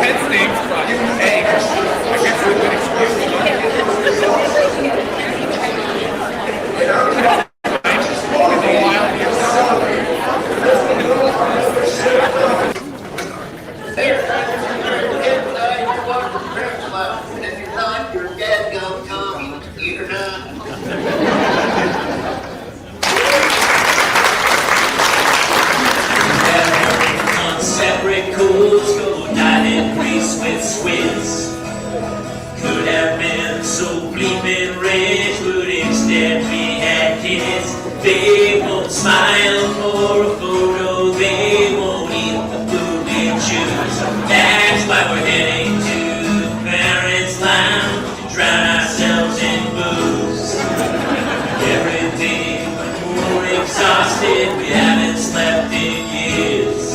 Pet stinks, but hey, I guess it's a good Separate cools go down in Greece with Swiss. Could have been so bleeping rich, but instead we had kids. They won't smile for a photo, they won't eat the food we choose. That's why we're heading to the parents' lounge to drown ourselves in booze. Every day we're more exhausted, we haven't slept in years.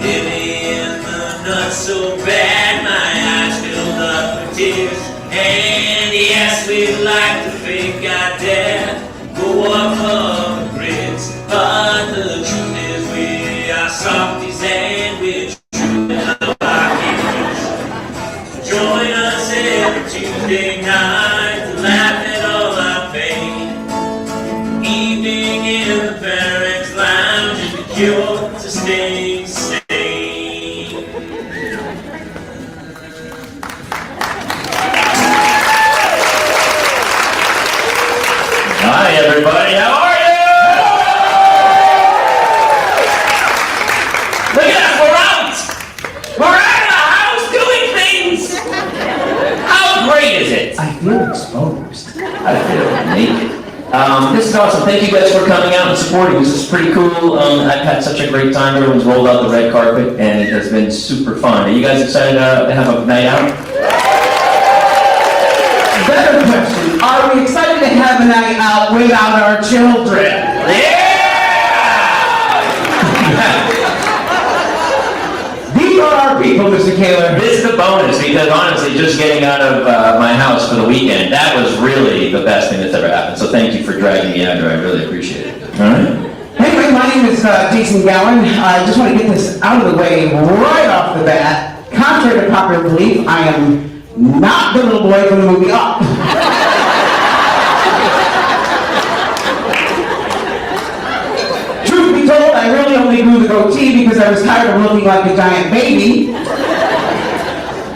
Living in the nuts so bad, my eyes filled up with tears. And yes, we'd like to think God dare go off of the grids, but the truth is we are softies and we're true to our heroes. Join us every Tuesday night to laugh at all our pain. Evening in the parents' lounge is the cure to staying sane. Hi everybody, how are you? Look at us, we're out! We're out of the house doing things! How great is it? I feel exposed. I feel naked. This is awesome. Thank you guys for coming out and supporting. This is pretty cool. I've had such a great time. Everyone's rolled out the red carpet and it has been super fun. Are you guys excited to have a night out? Better question. Are we excited to have a night out without our children? Yeah! These are our people, Mr. Kaler. This is the bonus because honestly, just getting out of my house for the weekend, that was really the best thing that's ever happened. So thank you for dragging me out here. I really appreciate it. All right? Anyway, my name is Jason Gowan. I just want to get this out of the way right off the bat. Contrary to popular belief, I am not the little boy from the movie Up. Truth be told, I really only grew the goatee because I was tired of looking like a giant baby.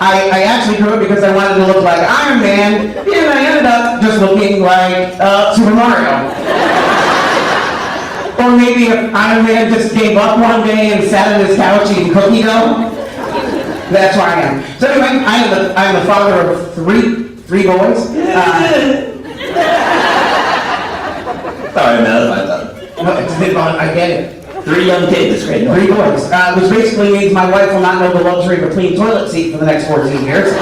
I actually grew it because I wanted to look like Iron Man, and I ended up just looking like Super Mario. Or maybe if Iron Man just gave up one day and sat on his couch eating cookie dough. That's where I am. So anyway, I'm the father of three boys. Sorry, man. No, I get it. 3 young kids. That's great. No. 3 boys, which basically means my wife will not know the luxury of a clean toilet seat for the next 14 years.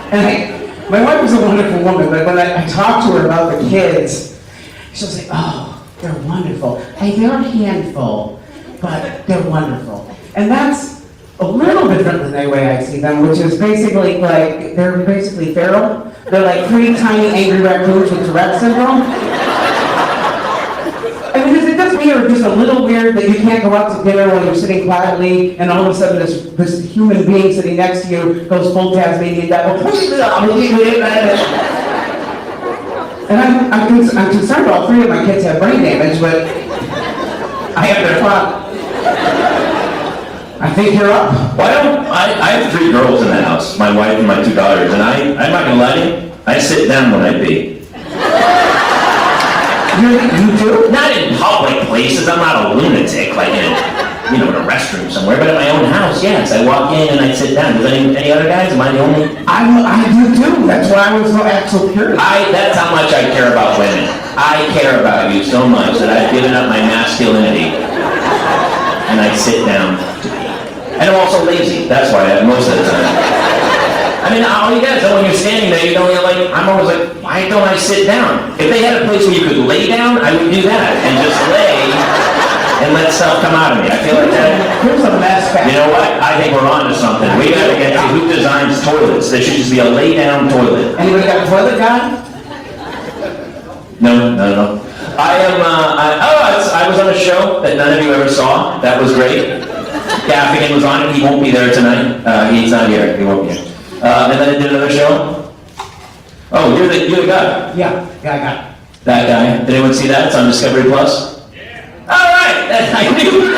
And hey, my wife is a wonderful woman, but when I talk to her about the kids, she'll say, "Oh, they're wonderful. Hey, they're a handful, but they're wonderful." And that's a little different than the way I see them, which is basically like, they're basically feral. They're like 3 tiny angry raccoons with Tourette syndrome. And because it does me, or just a little weird that you can't go out to dinner while you're sitting quietly, and all of a sudden this human being sitting next to you goes full Tasmanian devil. And I'm concerned all 3 of my kids have brain damage, but I have their fun. I think you're up. Why don't I have 3 girls in the house, my wife and my 2 daughters, and I'm not gonna lie to you, I sit down when I pee. You do? Not in public places, I'm not a lunatic, like in a restroom somewhere, but at my own house, yes. I walk in and I sit down. Does any other guys? Am I the only? I do too. That's why I was so curious. That's how much I care about women. I care about you so much that I've given up my masculinity and I sit down to pee. And I'm also lazy. That's why most of the time. I mean, all you guys know when you're standing there, I'm always like, why don't I sit down? If they had a place where you could lay down, I would do that and just lay and let stuff come out of me. I feel like that. Here's a mess back. You know what? I think we're on to something. We gotta get to who designs toilets. There should just be a lay down toilet. Anybody got a toilet guy? No. I was on a show that none of you ever saw. That was great. Gaffigan was on it. He won't be there tonight. He's not here. He won't be here. And then I did another show. Oh, you're the guy. Yeah, I got it. That guy. Did anyone see that? It's on Discovery Plus. Yeah. All right. I knew.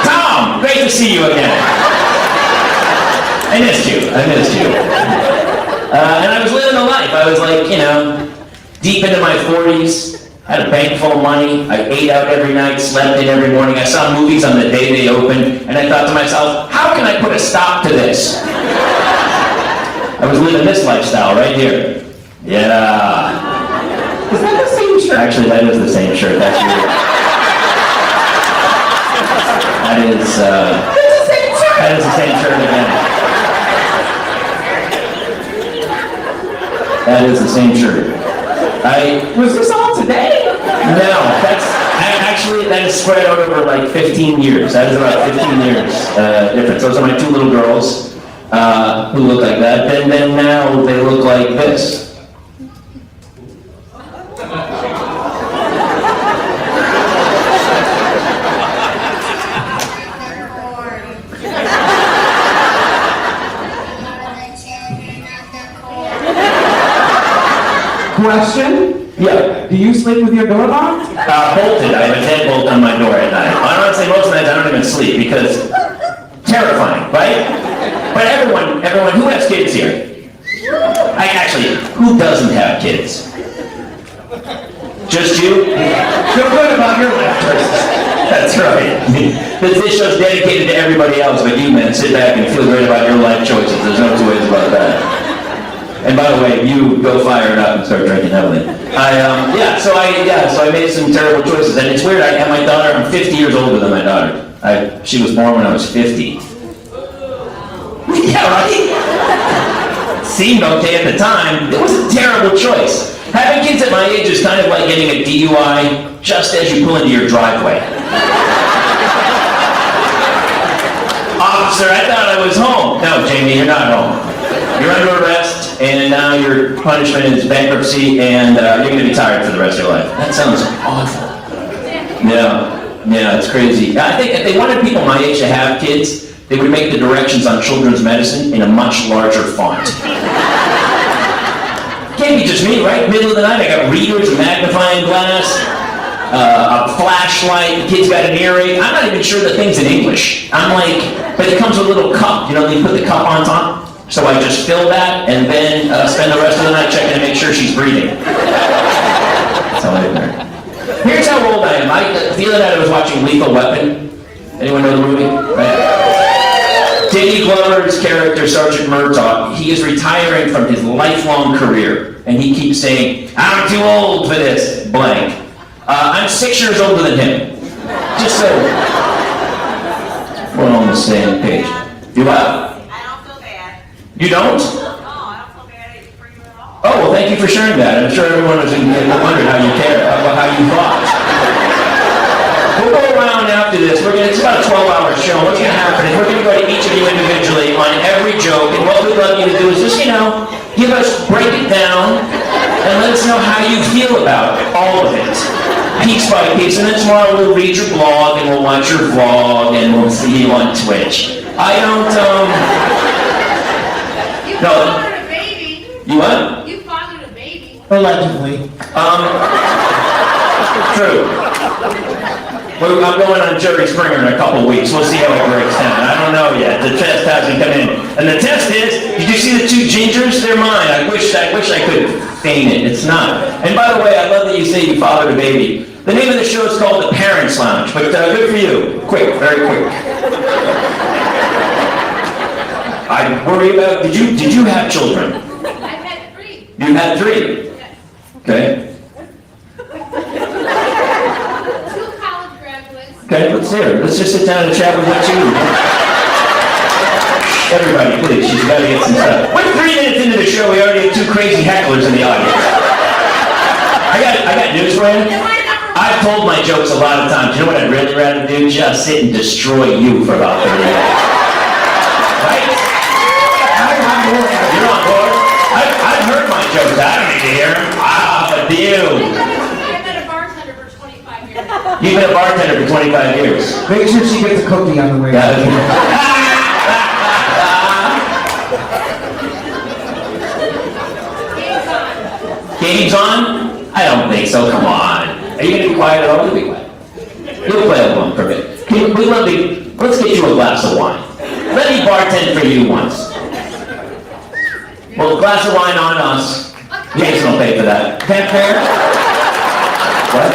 Tom, great to see you again. I missed you. And I was living the life. I was like, deep into my 40s. Had a bank full of money. I ate out every night, slept in every morning. I saw movies on the day they opened, and I thought to myself, how can I put a stop to this? I was living this lifestyle right here. Yeah. Is that the same shirt? Actually, that is the same shirt. That's you. That is the same shirt again. That is the same shirt. Was this all today? No, that is spread out over like 15 years. That is about 15 years difference. Those are my two little girls who look like that. Then now they look like this. Question? Yeah. Do you sleep with your door locked? Bolted. I have a deadbolt on my door at night. Honestly, most nights I don't even sleep because terrifying, right? But everyone, who has kids here? Who doesn't have kids? Just you? Feel good about your life choices. That's right. This show's dedicated to everybody else, but you men sit back and feel great about your life choices. There's no two ways about that. And by the way, you go fire it up and start drinking heavily. So I made some terrible choices, and it's weird. I have my daughter. I'm 50 years older than my daughter. She was born when I was 50. Yeah, right. Seemed okay at the time. It was a terrible choice. Having kids at my age is kind of like getting a DUI just as you pull into your driveway. Officer, I thought I was home. No, Jamie, you're not home. You're under arrest, and now your punishment is bankruptcy, and you're going to be tired for the rest of your life. That sounds awful. Yeah, it's crazy. I think if they wanted people my age to have kids, they would make the directions on children's medicine in a much larger font. Can't be just me, right? Middle of the night, I got readers, a magnifying glass, a flashlight, the kid's got an earring. I'm not even sure the thing's in English. I'm like, but it comes with a little cup. You put the cup on top. So I just fill that and then spend the rest of the night checking to make sure she's breathing. That's how I learned. Here's how old I am. The other night I was watching Lethal Weapon. Anyone know the movie? Right? Danny Glover's character, Sergeant Murtaugh, he is retiring from his lifelong career. And he keeps saying, I'm too old for this, blank. I'm 6 years older than him. Just so we're on the same page. You what? You don't? No, I don't feel bad for you at all. Oh, well, thank you for sharing that. I'm sure everyone was wondering how you care, about how you thought. We'll go around after this. It's about a 12-hour show. What's going to happen is we're going to go to each of you individually on every joke, and what we'd love you to do is just, break it down and let us know how you feel about all of it, piece by piece. And then tomorrow we'll read your blog, and we'll watch your vlog, and we'll see you on Twitch. You fathered a baby. You what? You fathered a baby. Allegedly. True. I'm going on Jerry Springer in a couple weeks. We'll see how it breaks down. I don't know yet. The test hasn't come in. And the test is, did you see the two gingers? They're mine. I wish I could feign it. It's not. And by the way, I love that you say you fathered a baby. The name of the show is called The Parents Lounge, but good for you. Quick, very quick. I worry about, did you have children? I've had 3. You had 3? Yes. Okay. 2 college graduates. Okay, let's hear it. Let's just sit down and chat with what you. Everybody, please, she's got to get some stuff. We're 3 minutes into the show, we already have 2 crazy hecklers in the audience. I got news for you. I've told my jokes a lot of times. You know what I'd really rather do? Just sit and destroy you for about 30 minutes. Right? You're on board. I've heard my jokes. I don't need to hear them. But to you. I've been a bartender for 25 years. You've been a bartender for 25 years. Make sure she gets a cookie on the way out. Game's on. Game's on? I don't think so. Come on. Are you going to be quiet at all? You'll be quiet. You'll play along for a bit. Let's get you a glass of wine. Let me bartend for you once. Well, a glass of wine on us. Jason will pay for that. Is that fair? What?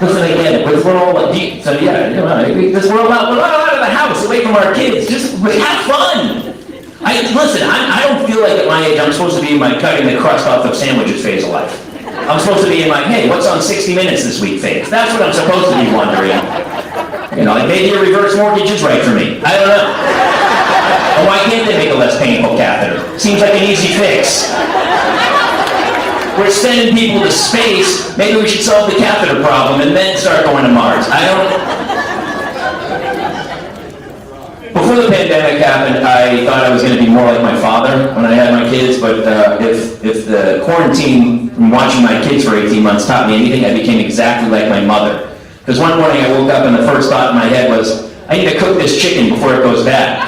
Listen again, we're all like, so yeah, you know, we're all out of the house, away from our kids. Just have fun. Listen, I don't feel like at my age I'm supposed to be in my cutting the crust off of sandwiches phase of life. I'm supposed to be in my, hey, what's on 60 Minutes this week phase. That's what I'm supposed to be wondering. You know, like maybe a reverse mortgage is right for me. I don't know. Or why can't they make a less painful catheter? Seems like an easy fix. We're sending people to space. Maybe we should solve the catheter problem and then start going to Mars. I don't. Before the pandemic happened, I thought I was going to be more like my father when I had my kids, but if the quarantine from watching my kids for 18 months taught me anything, I became exactly like my mother. Because one morning I woke up and the first thought in my head was, I need to cook this chicken before it goes bad.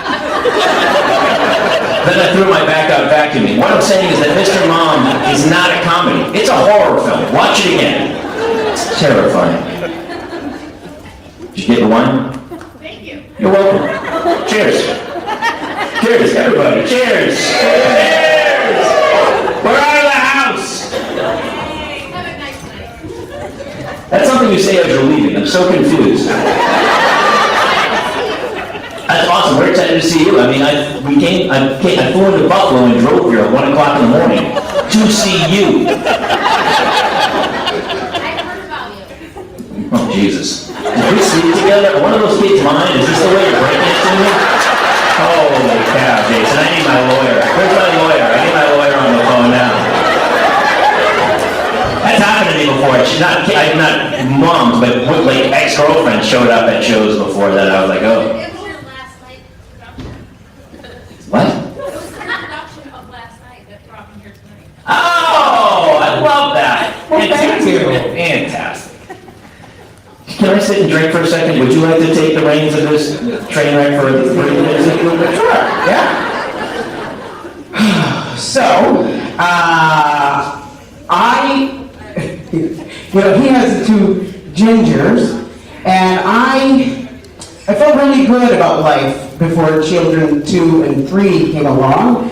Then I threw my back out vacuuming. What I'm saying is that Mr. Mom is not a comedy. It's a horror film. Watch it again. It's terrifying. Did you get the wine? Thank you. You're welcome. Cheers. Cheers, everybody. Cheers. Cheers. We're out of the house. Have a nice night. That's something you say as you're leaving. I'm so confused. That's awesome. We're excited to see you. I mean, I flew into Buffalo and drove here at 1 o'clock in the morning to see you. I heard about you. Oh, Jesus. Did we sleep together? Are one of those kids mine? Is this the way you're breaking it to me? Holy cow, Jason. I need my lawyer. Where's my lawyer? I need my lawyer on the phone now. That's happened to me before. Not moms, but like ex-girlfriends showed up at shows before that. I was like, oh. It was your last night production. What? It was the production of last night that brought me here tonight. Oh, I love that. Well, thank you. Fantastic. Can I sit and drink for a second? Would you like to take the reins of this train wreck for 3 minutes? Sure, yeah. So, he has 2 gingers, and I felt really good about life before children 2 and 3 came along.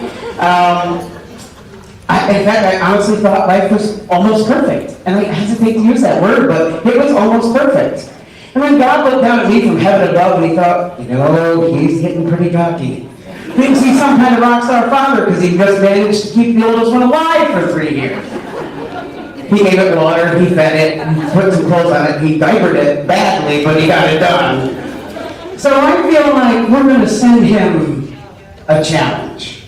In fact, I honestly thought life was almost perfect. And I hesitate to use that word, but it was almost perfect. And when God looked down at me from heaven above and he thought, he's getting pretty cocky. Thinks he's some kind of rock star father because he just managed to keep the oldest one alive for 3 years. He gave it water, he fed it, he put some clothes on it, he diapered it badly, but he got it done. So I feel like we're going to send him a challenge.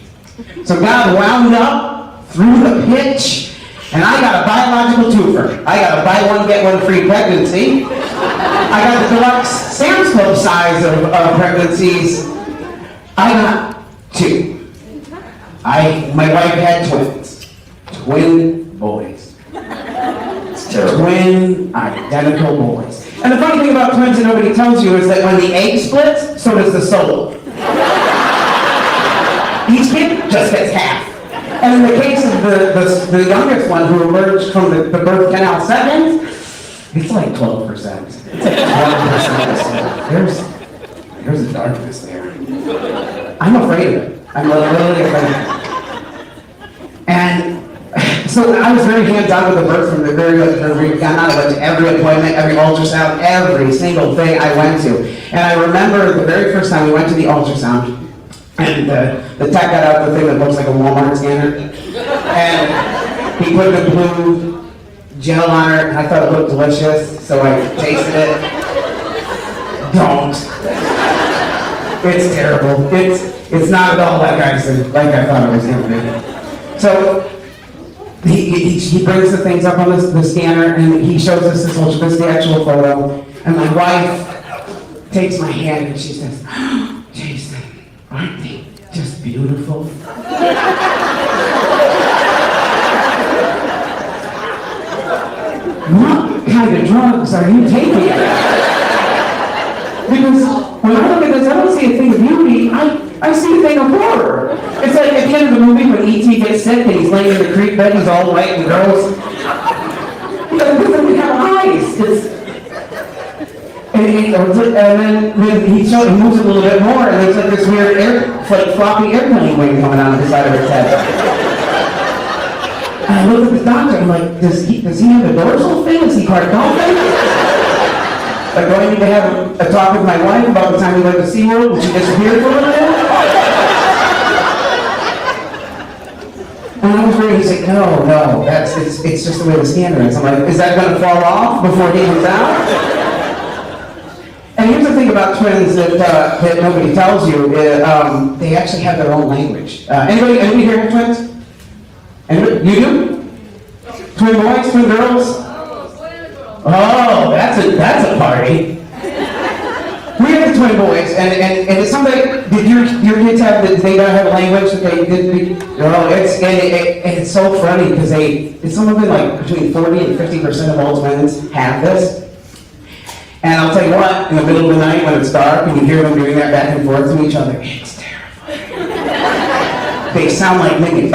So God wound up, threw the pitch, and I got a biological twofer. I got a buy one, get one free pregnancy. I got the deluxe Sam's Club size of pregnancies. I got 2. My wife had twins. Twin boys. It's terrible. Twin identical boys. And the funny thing about twins that nobody tells you is that when the egg splits, so does the soul. Each kid just gets half. And in the case of the youngest one who emerged from the birth canal second, it's like 12%. It's like 12%. There's a darkness there. I'm afraid of it. I'm literally afraid of it. And so I was very hands-on with the birth from the very I went to every appointment, every ultrasound, every single thing I went to. And I remember the very first time we went to the ultrasound, and the tech got out the thing that looks like a Walmart scanner, and he put the blue gel on her, and I thought it looked delicious, so I tasted it. Don't. It's terrible. It's not at all like I thought it was going to be. So he brings the things up on the scanner, and he shows us this is the actual photo, and my wife takes my hand and she says, Jason, aren't they just beautiful? drugs are you taking? Because when I look at this, I don't see a thing of beauty, I see a thing of horror. It's like at the end of the movie when E.T. gets sick and he's laying in the creek bed, he's all white and gross. He doesn't have eyes. And then he moves a little bit more, and there's like this weird floppy airplane wing coming out of the side of his head. And I look at the doctor, I'm like, does he have a dorsal fin? Is he part dolphin? Like, do I need to have a talk with my wife about the time we went to SeaWorld and she disappeared for a little bit? And I was worried, he's like, no, it's just the way the scanner is. I'm like, is that going to fall off before he comes out? And here's the thing about twins that nobody tells you, they actually have their own language. Anybody here have twins? Anybody? You do? Twin boys, twin girls? Oh, that's a party. We have the twin boys, and it's something. Did your kids have? Did they not have a language that they did? No, it's so funny because it's something like between 40 and 50% of all twins have this. And I'll tell you what, in the middle of the night when it's dark and you hear them doing that back and forth to each other, it's terrifying. They sound like niggas.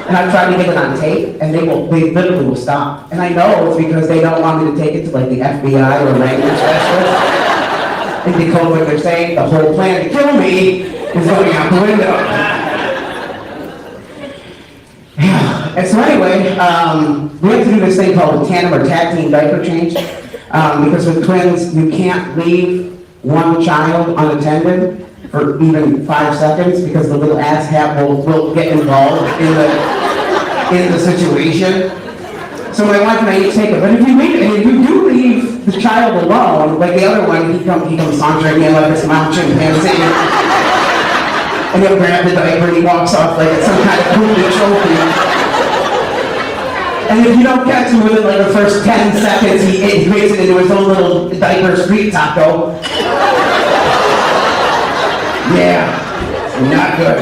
And I've tried to get it on tape, and they literally will stop. And I know it's because they don't want me to take it to like the FBI or language specialist and decode what they're saying. The whole plan to kill me is going out the window. And so anyway, we have to do this thing called a tandem or tag team diaper change. Because with twins, you can't leave one child unattended for even 5 seconds because the little asshat will get involved in the situation. So my wife and I each take it. But if you do leave the child alone, like the other one, he comes sauntering in like this mountain chimpanzee. And he'll grab the diaper and he walks off like it's some kind of wounded trophy. And if you don't catch him within like the first 10 seconds, he makes it into his own little diaper street taco. Yeah, not good.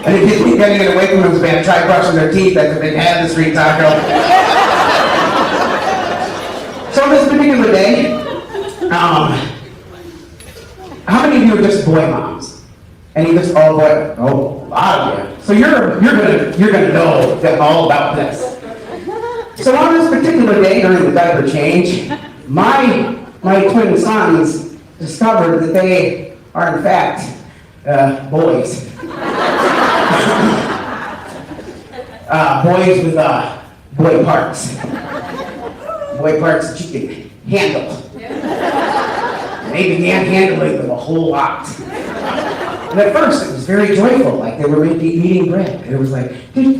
And if you think getting it away from them is bad, try brushing their teeth after they've had the street taco. So on this particular day, how many of you are just boy moms? And you just, oh, a lot of you. So you're gonna know all about this. So on this particular day during the diaper change, my twin sons discovered that they are in fact boys. Boys with boy parts. Boy parts that you can handle. They began handling them a whole lot. And at first it was very joyful, like they were eating bread. And it was like, and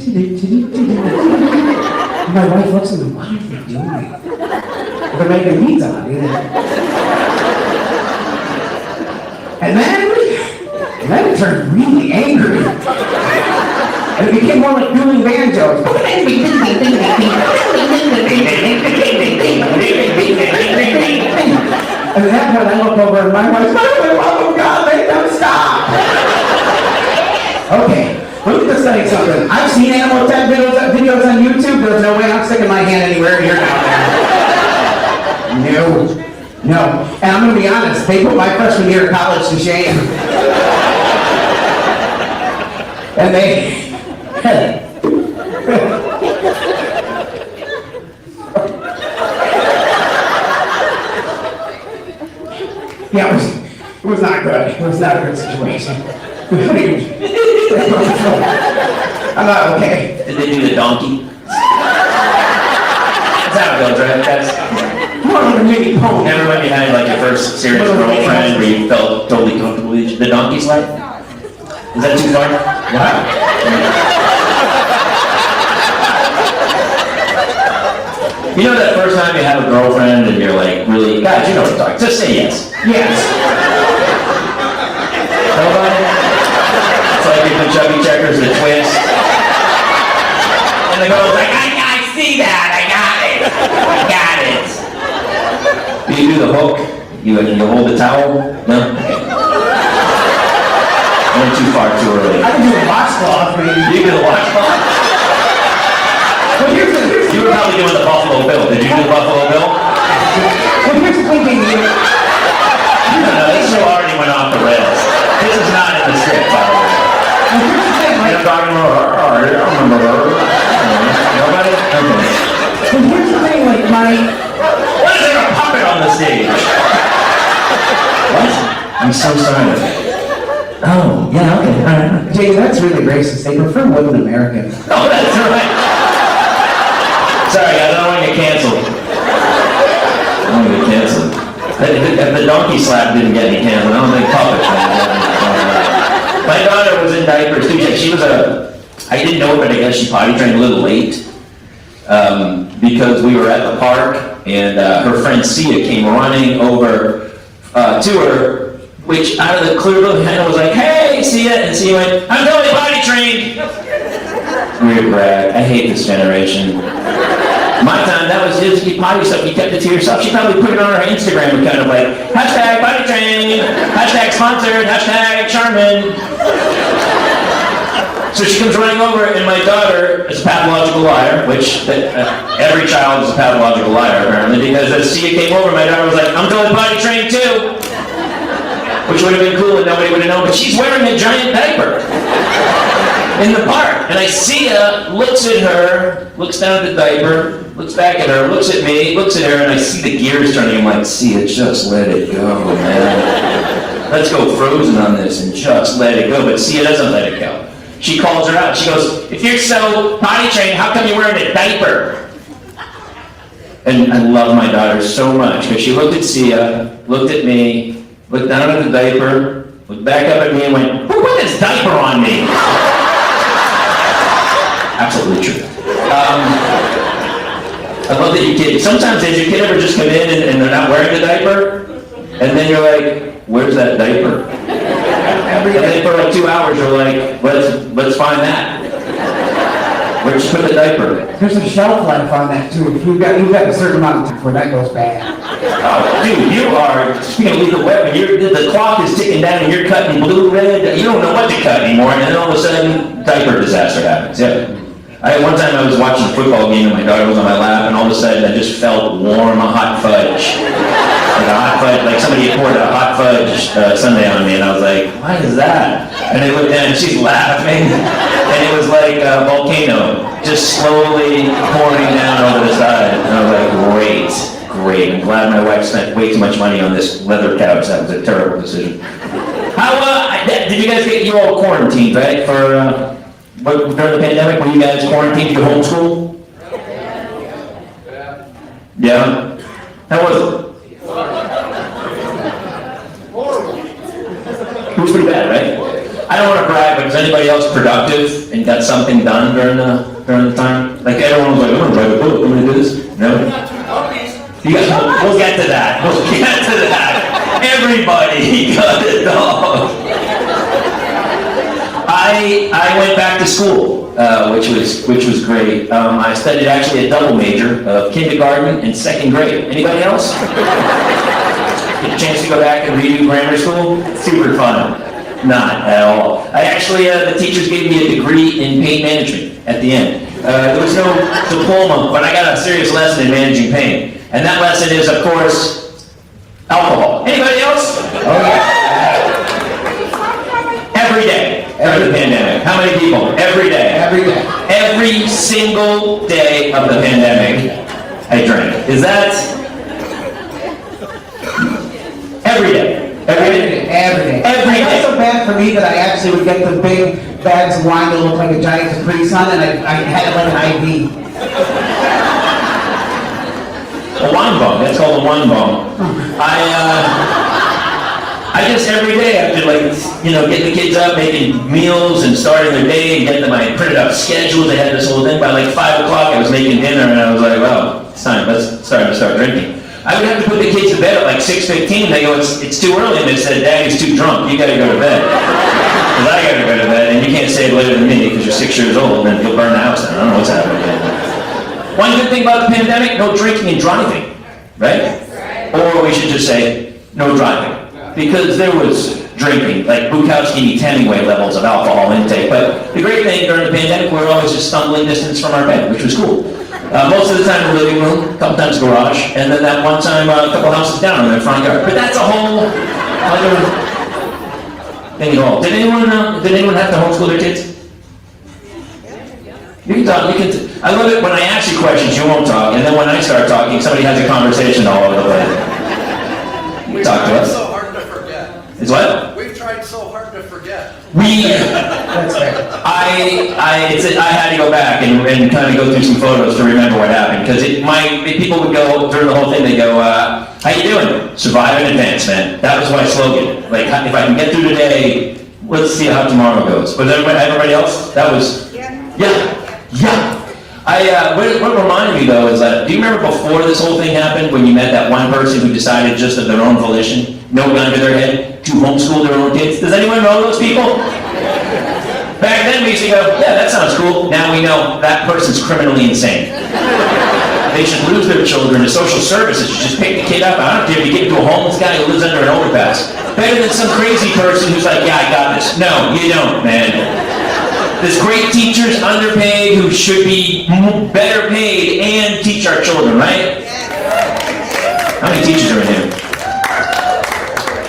my wife looks at them, what are they doing? They're making meat on it. And then it turned really angry. And it became more like doing banjos. And at that point I looked over and my wife's like, oh God, make them stop. Okay, let me just tell you something. I've seen animal attack videos on YouTube. There's no way I'm sticking my hand anywhere near down there. No. And I'm gonna be honest, they put my freshman year of college to shame. And they yeah, it was not good. It was not a good situation. I'm not okay. Did they do the donkey? That's how it goes, right? That's More like a mini pony. never went behind like your first serious girlfriend where you felt totally comfortable with each. The donkey slide? Is that too far? Wow. You know that first time you have a girlfriend and you're like, really, guys, you know what I'm talking. Just say yes. Yes. Nobody? It's like if the chubby checkers, the twist. And the girl's like, I see that, I got it. Do you do the hook? You hold the towel? No? Okay. I went too far too early. I can do a washcloth, maybe. You do the washcloth? Well, here's the You were probably doing the Buffalo Bill. Did you do the Buffalo Bill? well, here's the thing, No, this show already went off the rails. This is not in the script, by the way. here's the thing, like, I'm talking about, all right, I remember her. Nobody? Okay. but here's the thing, like, Why is there a puppet on the stage? What? I'm so sorry. Oh, yeah, okay, all right. Jay, that's really racist. They prefer women American. Oh, that's right. Sorry, I don't want to get canceled. I don't want to get canceled. If the donkey slap didn't get me canceled, I don't think puppets would get me canceled. My daughter was in diapers too. She was I didn't know it, but I guess she potty trained a little late. Because we were at the park, and her friend Sia came running over to her, which out of the clear blue, Hannah was like, "Hey, Sia," and Sia went, "I'm totally potty trained." Weird brag. I hate this generation. My time, that was just potty stuff. You kept it to yourself. She probably put it on her Instagram account of like, hashtag potty train, hashtag sponsored, hashtag Charmin. So she comes running over, and my daughter is a pathological liar, which every child is a pathological liar, apparently, because as Sia came over, my daughter was like, "I'm totally potty trained too," which would have been cool and nobody would have known, but she's wearing a giant diaper in the park. And I see her, looks at her, looks down at the diaper, looks back at her, looks at me, looks at her, and I see the gears turning. I'm like, "Sia, just let it go, man. Let's go Frozen on this and just let it go." But Sia doesn't let it go. She calls her out. She goes, "If you're so potty trained, how come you're wearing a diaper?" And I love my daughter so much because she looked at Sia, looked at me, looked down at the diaper, looked back up at me and went, "Who put this diaper on me?" Absolutely true. I love that you kid. Sometimes does your kid ever just come in and they're not wearing the diaper? And then you're like, "Where's that diaper?" And then for like 2 hours you're like, let's find that. Where'd you put the diaper? There's a shelf life on that too. You've got a certain amount of time before that goes bad. Oh, dude, you are, speaking of lethal weapon, the clock is ticking down and you're cutting blue, red, you don't know what to cut anymore, and then all of a sudden, diaper disaster happens, yeah. One time I was watching a football game and my daughter was on my lap, and all of a sudden I just felt warm, hot fudge. Like a hot fudge, like somebody had poured a hot fudge sundae on me, and I was like, "Why is that?" And I looked down and she's laughing, and it was like a volcano, just slowly pouring down over the side. And I was like, great. I'm glad my wife spent way too much money on this leather couch. That was a terrible decision. Did you guys get, you all quarantined, right? For, during the pandemic, were you guys quarantined? You homeschool? Yeah? How was it? It was pretty bad, right? I don't want to brag, but is anybody else productive and got something done during the time? Like everyone was like, "I'm gonna write a book, I'm gonna do this." No? You guys, we'll get to that. Everybody got a dog. I went back to school, which was great. I studied actually a double major of kindergarten and second grade. Anybody else? Get a chance to go back and redo grammar school? Super fun. Not at all. I actually, the teachers gave me a degree in pain management at the end. There was no diploma, but I got a serious lesson in managing pain. And that lesson is, of course, alcohol. Anybody else? Oh, yeah. Every day during the pandemic. How many people? Every day. Every day. Every single day of the pandemic, I drank. Is that every day? Every day. Every day. Every It got day. so bad for me that I actually would get the big bags of wine that looked like a giant Capri Sun, and I had it like an IV. A wine bong. That's called a wine bong. I just every day after getting the kids up, making meals and starting their day and getting them, I printed out schedules. I had this whole thing. By like 5 o'clock, I was making dinner and I was like, "Well, it's time. Let's start drinking." I would have to put the kids to bed at like 6:15. They go, it's too early, and they said, "Daddy's too drunk. You got to go to bed." Because I got to go to bed, and you can't stay later than me because you're 6 years old, and then you'll burn the house down. I don't know what's happening. One good thing about the pandemic: no drinking and driving, right? Or we should just say no driving, because there was drinking. Like Bukowski meets Hemingway levels of alcohol intake. But the great thing during the pandemic, we were always just stumbling distance from our bed, which was cool. Most of the time in the living room, a couple times garage, and then that one time a couple houses down in their front yard. But that's a whole other thing at all. Did anyone have to homeschool their kids? You can talk, I love it when I ask you questions, you won't talk, and then when I start talking, somebody has a conversation all over the place. You can talk to us. So hard to forget. It's what? We've tried so hard to forget. That's fair. I had to go back and kind of go through some photos to remember what happened, because people would go, during the whole thing, they go, how you doing? Survive and advance, man. That was my slogan. Like, if I can get through today, let's see how tomorrow goes. But everybody else, that was, yeah. What reminded me though is that, do you remember before this whole thing happened, when you met that one person who decided just of their own volition, no gun to their head, to homeschool their own kids? Does anyone know those people? Back then we used to go, yeah, that sounds cool. Now we know that person's criminally insane. They should lose their children to social services. You just pick the kid up. I don't care if you get to a homeless guy who lives under an overpass. Better than some crazy person who's like, yeah, I got this. No, you don't, man. There's great teachers, underpaid, who should be better paid and teach our children, right? How many teachers are in here?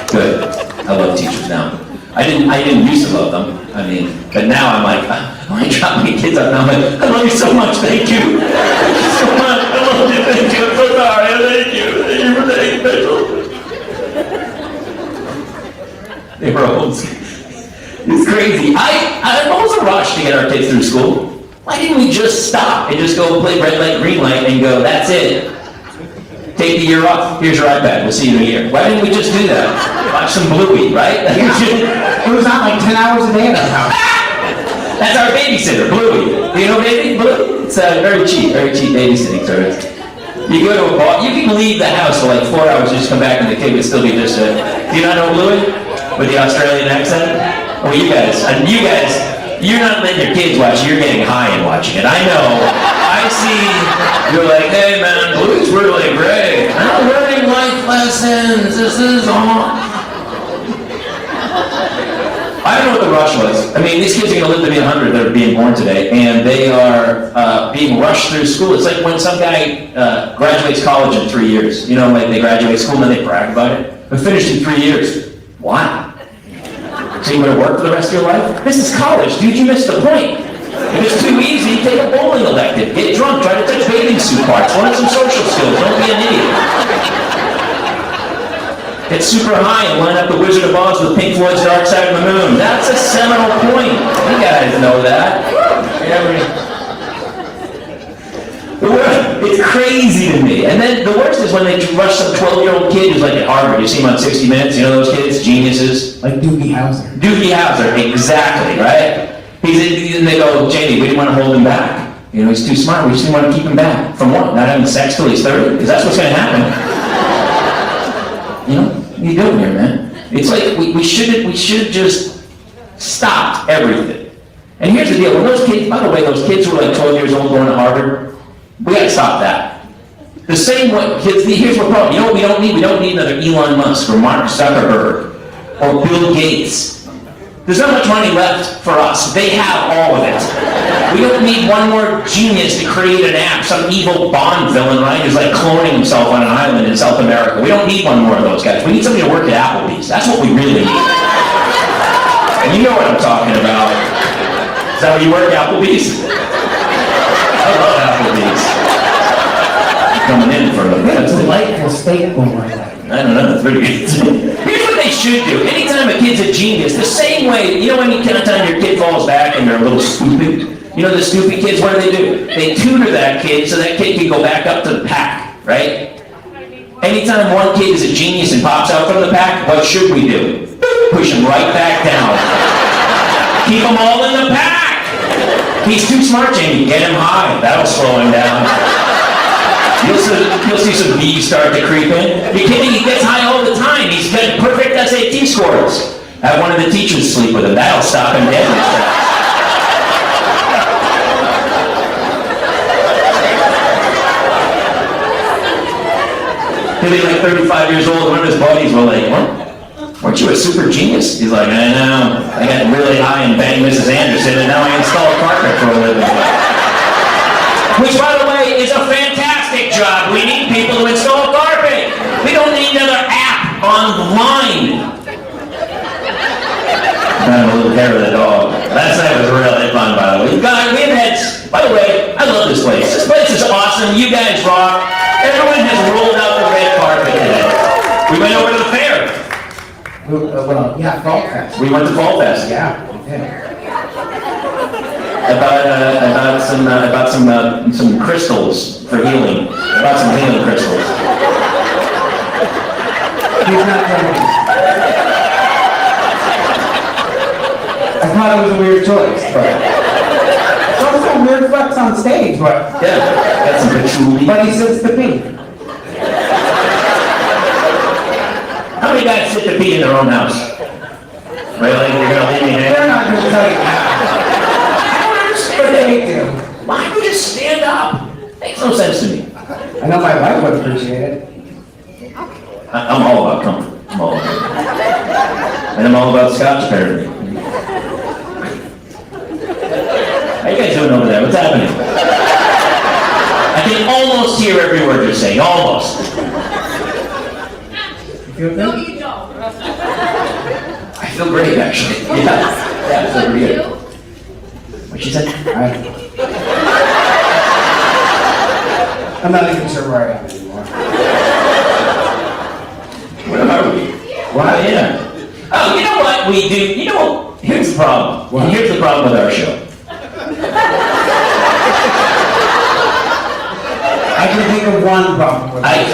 Good. I love teachers now. I didn't used to love them. But now I'm like, when I drop my kids off now, I'm like, I love you so much, thank you. Thank you so much, I love you, thank you, I'm so sorry, thank you for taking my children. They were homeschooled. It's crazy. I'm always a rush to get our kids through school. Why didn't we just stop and just go play red light, green light and go, that's it. Take the year off, here's your iPad, we'll see you in a year. Why didn't we just do that? Watch some Bluey, right? It was not like 10 hours a day at our house. That's our babysitter, Bluey. Do you know Bluey? It's very cheap babysitting service. You go to a bar, you can leave the house for like 4 hours, just come back and the kid would still be just do you not know Bluey? With the Australian accent? Well, you guys, you're not letting your kids watch it, you're getting high and watching it. I know. I see, you're like, hey man, Bluey's really great. I'm learning life lessons, this is on. I don't know what the rush was. These kids are going to live to be 100 that are being born today, and they are being rushed through school. It's like when some guy graduates college in 3 years. You know, like they graduate school and then they brag about it. But finished in 3 years. Why? So you going to work for the rest of your life? This is college, dude, you missed the point. If it's too easy, take a bowling elective. Get drunk, try to touch bathing suit parts, learn some social skills, don't be an idiot. Get super high and line up the Wizard of Oz with Pink Floyd's Dark Side of the Moon. That's a seminal point. You guys know that. It's crazy to me. And then the worst is when they rush some 12-year-old kid who's like at Harvard. You see him on 60 Minutes, you know those kids? Geniuses. Like Doogie Howser. Doogie Howser, exactly, right? And they go, Jamie, we didn't want to hold him back. You know, he's too smart, we just didn't want to keep him back. From what? Not having sex till he's 30? Because that's what's going to happen. You know, what are you doing here, man? It's like, we should just stop everything. And here's the deal, when those kids, by the way, those kids who are like 12 years old going to Harvard, we gotta stop that. The same way, here's what problem. You know what we don't need? We don't need another Elon Musk or Mark Zuckerberg or Bill Gates. There's not much money left for us. They have all of it. We don't need one more genius to create an app, some evil Bond villain, right, who's like cloning himself on an island in South America. We don't need one more of those guys. We need somebody to work at Applebee's. That's what we really need. And you know what I'm talking about. Is that where you work, Applebee's? I love Applebee's. Coming in for a It's a delightful steak bowl like that. I don't know, that's pretty good. Here's what they should do. Anytime a kid's a genius, the same way, you know when anytime your kid falls back and they're a little stupid? You know the stupid kids, what do? They tutor that kid so that kid can go back up to the pack, right? Anytime one kid is a genius and pops out from the pack, what should we do? Push him right back down. Keep them all in the pack! He's too smart, Jamie. Get him high. That'll slow him down. You'll see some bees start to creep in. You're kidding? He gets high all the time. He's got perfect SAT scores. Have one of the teachers sleep with him. That'll stop him dead. He'll be like 35 years old. One of his buddies were like, what? weren't you a super genius? He's like, I know. I got really high and banged Mrs. Anderson, and now I install carpet for a living. Which, by the way, is a fantastic job. We need people to install carpet. We don't need another app online. Got a little hair of the dog. Last night was really fun, by the way. God, we've had, by the way, I love this place. This place is awesome. You guys rock. Everyone has rolled out the red carpet today. We went over to the fair. Well, yeah, Fall Fest. We went to Fall Fest. Yeah, we did. About some crystals for healing. About some healing crystals. He's not joking. I thought it was a weird choice, but it's also a weird flex on stage, but Yeah, got some patchouli. he sits to pee. How many guys sit to pee in their own house? Really? You're gonna leave me They're hanging? not going to tell you that. But they do. Why don't you just stand up? Makes no sense to me. I know my wife would appreciate it. I'm all about comfort. I'm all about it. And I'm all about scotch, apparently. How you guys doing over there? What's happening? I can almost hear every word you're saying. Almost. You feel No, good? you don't. I feel great, actually. Yeah, I feel pretty good. What she said? I'm not even sure where I am anymore. Where are we? Wow, yeah. Oh, you know what we do? You know, here's the problem. What? Here's the problem with our show. I can think of one problem with it.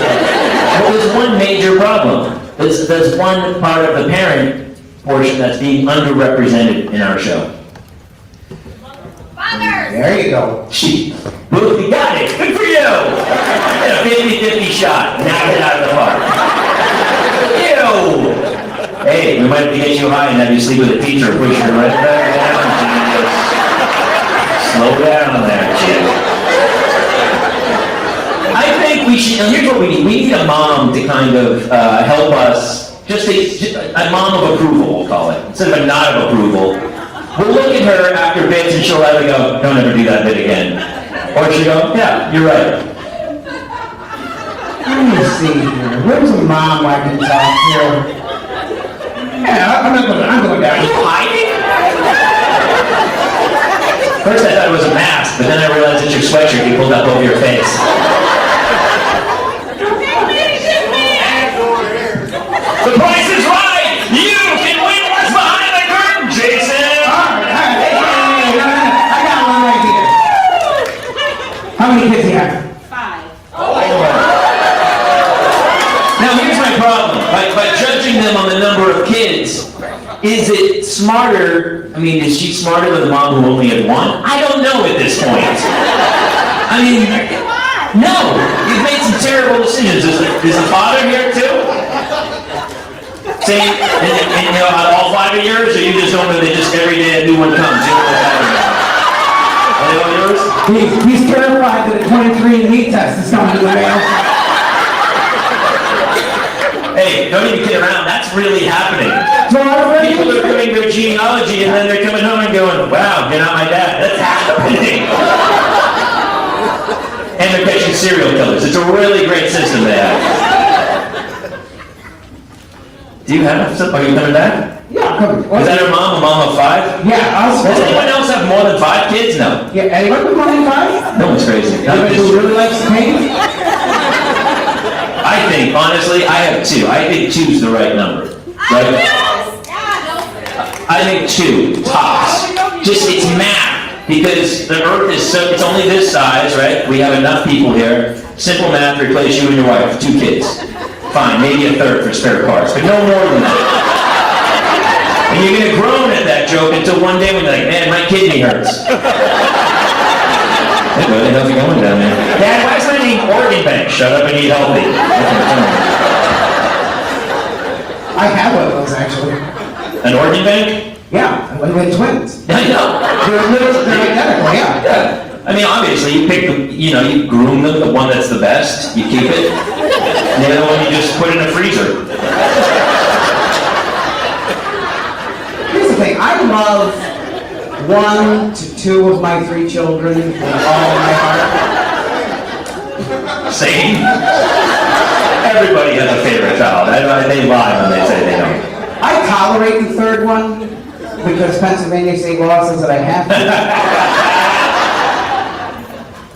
Well, there's one major problem. There's one part of the parent portion that's being underrepresented in our show. Fathers! There you go. She, Boo, you got it. Good for you. A 50-50 shot. Knock it out of the park. Ew. Hey, we might have to get you high and have you sleep with a teacher. Push you right back down. Jesus. Slow down there, chick. I think we should, here's what we need. We need a mom to kind of help us. Just a mom of approval, we'll call it. Instead of a nod of approval. We'll look at her after bits and she'll either go, don't ever do that bit again. Or she'll go, yeah, you're right. Let me see here. Where's a mom I can talk to? Yeah, I'm going Are you down. hiding? First I thought it was a mask, but then I realized it's your sweatshirt you pulled up over your face. The price is right! You can win what's behind the curtain, Jason! I got one right here. How many kids do you have? 5. Now here's my problem. By judging them on the number of kids, is it smarter? I mean, is she smarter than the mom who only had one? I don't know at this point. I mean, no. You've made some terrible decisions. Is the father here too? Same, and you know, out of all 5 of yours, or you just don't know that just every day a new one comes? You don't know what's happening. Are they all yours? He's terrified that a 23andMe test is coming to the mail. Hey, don't even kid around. That's really happening. So our friend- People are doing their genealogy and then they're coming home and going, wow, you're not my dad. That's happening. And they're catching serial killers. It's a really great system they have. Do you have some? Are you coming back? Yeah, come Is that her mom, a mom of 5? Yeah, I'll Does anyone else have more than 5 kids? No. Yeah, anyone with more than 5? No one's crazy. Not Anyone this- who really likes to paint? I think, honestly, I have 2. I think 2's the right number. Right? I think 2, tops. Just, it's math, because the earth is so, it's only this size, right? We have enough people here. Simple math, replace you and your wife, 2 kids. Fine, maybe a third for spare parts, but no more than that. And you're gonna groan at that joke until one day when you're like, man, my kidney hurts. Hey, buddy, how's it going down there? Dad, why is my name Organ Bank? Shut up and eat healthy. I have one of those actually. An organ bank? Yeah, with twins. I know. They're identical, yeah. Yeah. I mean, obviously, you pick the, you know, you groom them, the one that's the best, you keep it. And the other one you just put in a freezer. thing, I love 1 to 2 of my 3 children with all my heart. Same. Everybody has a favorite child. They lie when they say they don't. I tolerate the 3rd one because Pennsylvania state law says that I have to.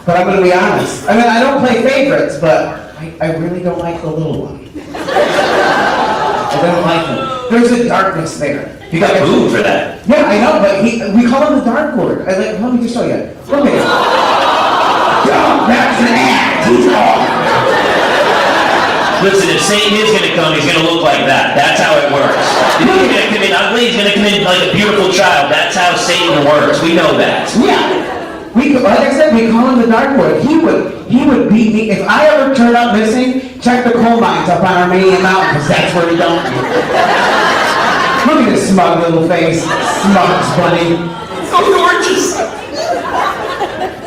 But I'm going to be honest. I mean, I don't play favorites, but I really don't like the little one. I don't like him. There's a darkness there. You got booed for that. Yeah, I know, but we call him the Dark Lord. Let me just show you. Look at him. Don't that's an act. He's wrong. Listen, if Satan is going to come, he's going to look like that. That's how it works. If he's going to come in ugly, he's going to come in like a beautiful child. That's how Satan works. We know that. Yeah. Like I said, we call him the Dark Lord. He would beat me. If I ever turn up missing, check the coal mines up on Armenian Mountain, because that's where he don't. Look at his smug little face. Smug bunny. So gorgeous.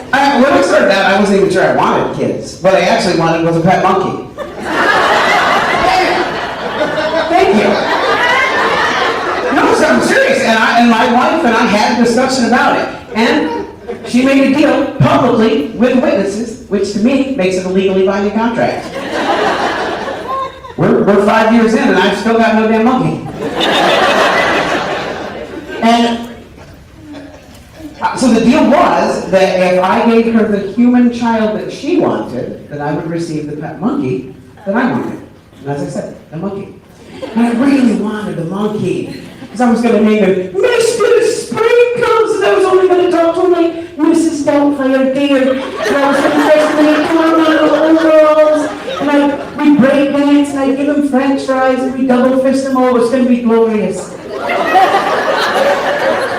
When I started that, I wasn't even sure I wanted kids. What I actually wanted was a pet monkey. Thank you. No, so I'm serious. And my wife and I had a discussion about it. And she made a deal publicly with witnesses, which to me makes it a legally binding contract. We're 5 years in and I've still got no damn monkey. And so the deal was that if I gave her the human child that she wanted, then I would receive the pet monkey that I wanted. And as I said, the monkey. And I really wanted the monkey. Because I was going to name him Mr. Sprinkles, and I was only going to talk to him like Mrs. Doubtfire Dear. And I was going to dress him in little overalls, and we'd break dance, and I'd give him French fries, and we'd double fist them all. It was going to be glorious.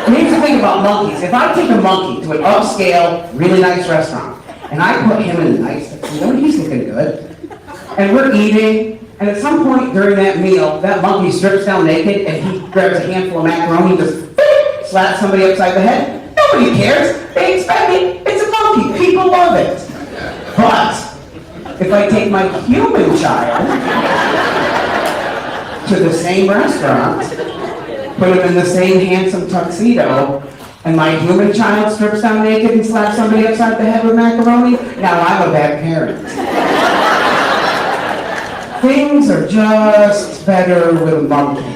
And here's the thing about monkeys. If I take a monkey to an upscale, really nice restaurant, and I put him in a nice, he's looking good, and we're eating, and at some point during that meal, that monkey strips down naked and he grabs a handful of macaroni and just slaps somebody upside the head. Nobody cares. They expect it. It's a monkey. People love it. But if I take my human child to the same restaurant, put him in the same handsome tuxedo, and my human child strips down naked and slaps somebody upside the head with macaroni, now I'm a bad parent. Things are just better with a monkey.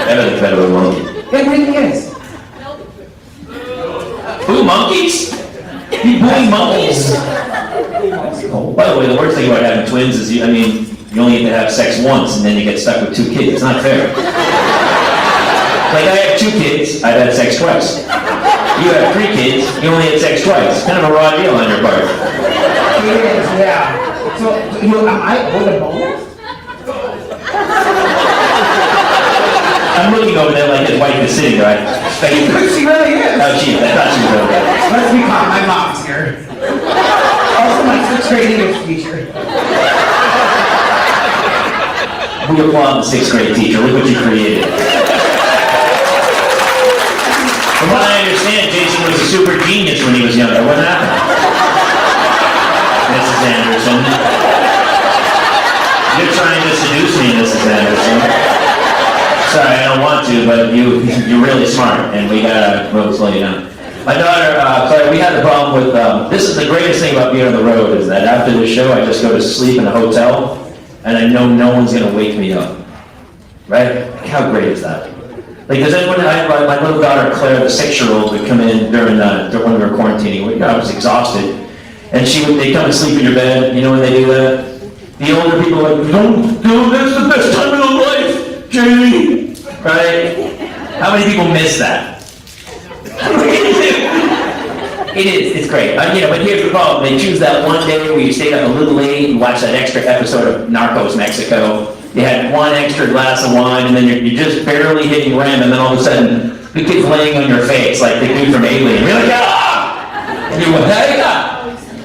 Everything's better with a monkey. It really is. Ooh, monkeys? You bully monkeys? By the way, the worst thing about having twins is you only get to have sex once and then you get stuck with 2 kids. It's not fair. Like I have 2 kids, I've had sex twice. You have 3 kids, you only had sex twice. Kind of a raw deal on your part. It is, yeah. So, am I with a bonus? I'm looking over there like his wife is sitting right. She really is. Oh, she is. I thought she was over there. Let's be calm, my mom's here. Also my 6th grade English teacher. We applaud the 6th grade teacher. Look what you created. From what I understand, Jason was a super genius when he was younger. What happened? Mrs. Anderson. You're trying to seduce me, Mrs. Anderson. Sorry, I don't want to, but you're really smart, and we gotta slow you down. My daughter, Claire, we had a problem with, this is the greatest thing about being on the road, is that after the show, I just go to sleep in a hotel, and I know no one's gonna wake me up. Right? Like, how great is that? Like, does anyone, my little daughter, Claire, the 6-year-old, would come in during when we were quarantining. I was exhausted. And they come and sleep in your bed. You know when they do that? The older people are like, don't, that's the best time of your life, Jamie. Right? How many people miss that? It is, it's great. But here's the problem. They choose that one day where you stayed up a little late and watched that extra episode of Narcos Mexico. You had one extra glass of wine, and then you're just barely hitting REM, and then all of a sudden, the kid's laying on your face like the dude from Alien. You're like, ah! And you go, hey, ah!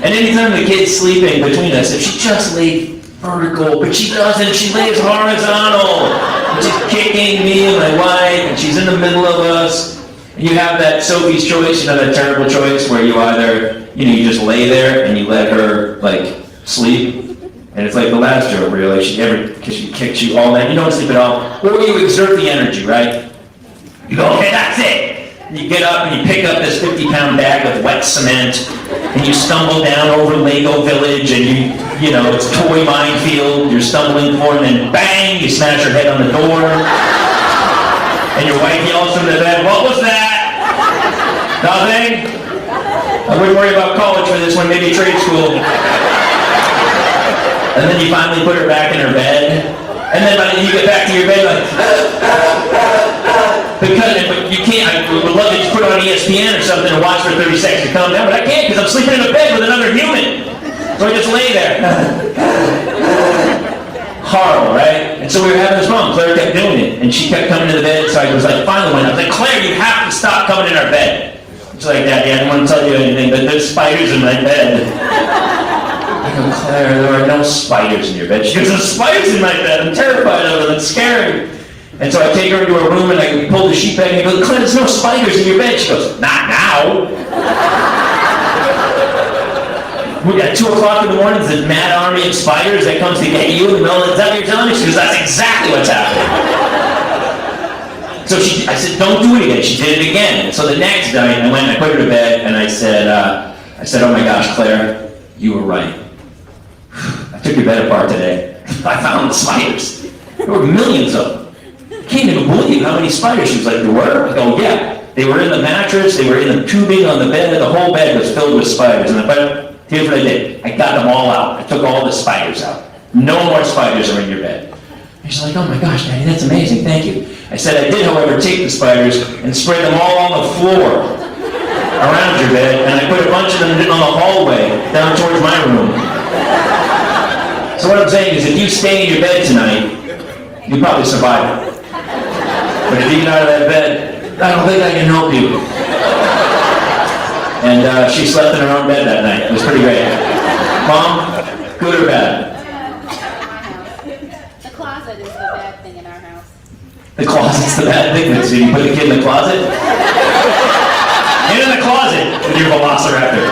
And anytime the kid's sleeping between us, if she just laid vertical, but she doesn't, she lays horizontal. And she's kicking me and my wife, and she's in the middle of us. And you have that Sophie's Choice, that terrible choice where you either, you just lay there and you let her, sleep. And it's like the last joke where you're like, because she kicks you all night, you don't sleep at all. Or you exert the energy, right? You go, okay, that's it. You get up and you pick up this 50-pound bag of wet cement, and you stumble down over Lego Village, and you know, it's toy minefield, you're stumbling forward, and then bang, you smash your head on the door, and your wife yells from the bed, what was that? Nothing? I wouldn't worry about college for this one, maybe trade school. And then you finally put her back in her bed, and then by the time you get back to your bed, like, but you can't, I would love to just put it on ESPN or something and watch for 30 seconds to calm down, but I can't because I'm sleeping in a bed with another human. So I just lay there. Horrible, right? And so we were having this problem. Claire kept doing it, and she kept coming to the bed, so I was like, finally one, I was like, Claire, you have to stop coming in our bed. She's like, Daddy, I don't want to tell you anything, but there's spiders in my bed. I go, Claire, there are no spiders in your bed. She goes, there's spiders in my bed. I'm terrified of them. It's scary. And so I take her into her room and I pull the sheet back and I go, Claire, there's no spiders in your bed. She goes, not now. We got 2 o'clock in the morning, there's a mad army of spiders that comes to get you in the middle of the night. Is that what you're telling me? She goes, that's exactly what's happening. So I said, don't do it again. She did it again. So the next night I went and I put her to bed and I said, oh my gosh, Claire, you were right. I took your bed apart today. I found the spiders. There were millions of them. I can't even believe how many spiders. She was like, there were? I go, yeah. They were in the mattress, they were in the tubing on the bed, the whole bed was filled with spiders. And here's what I did. I got them all out. I took all the spiders out. No more spiders are in your bed. And she's like, oh my gosh, Daddy, that's amazing, thank you. I said, I did, however, take the spiders and spread them all on the floor around your bed, and I put a bunch of them on the hallway down towards my room. So what I'm saying is, if you stay in your bed tonight, you'll probably survive it. But if you get out of that bed, I don't think I can help you. And she slept in her own bed that night. It was pretty great. Mom, good or bad? The closet is the bad thing in our house. The closet's the bad thing. So you put the kid in the closet? Get in the closet with your velociraptor.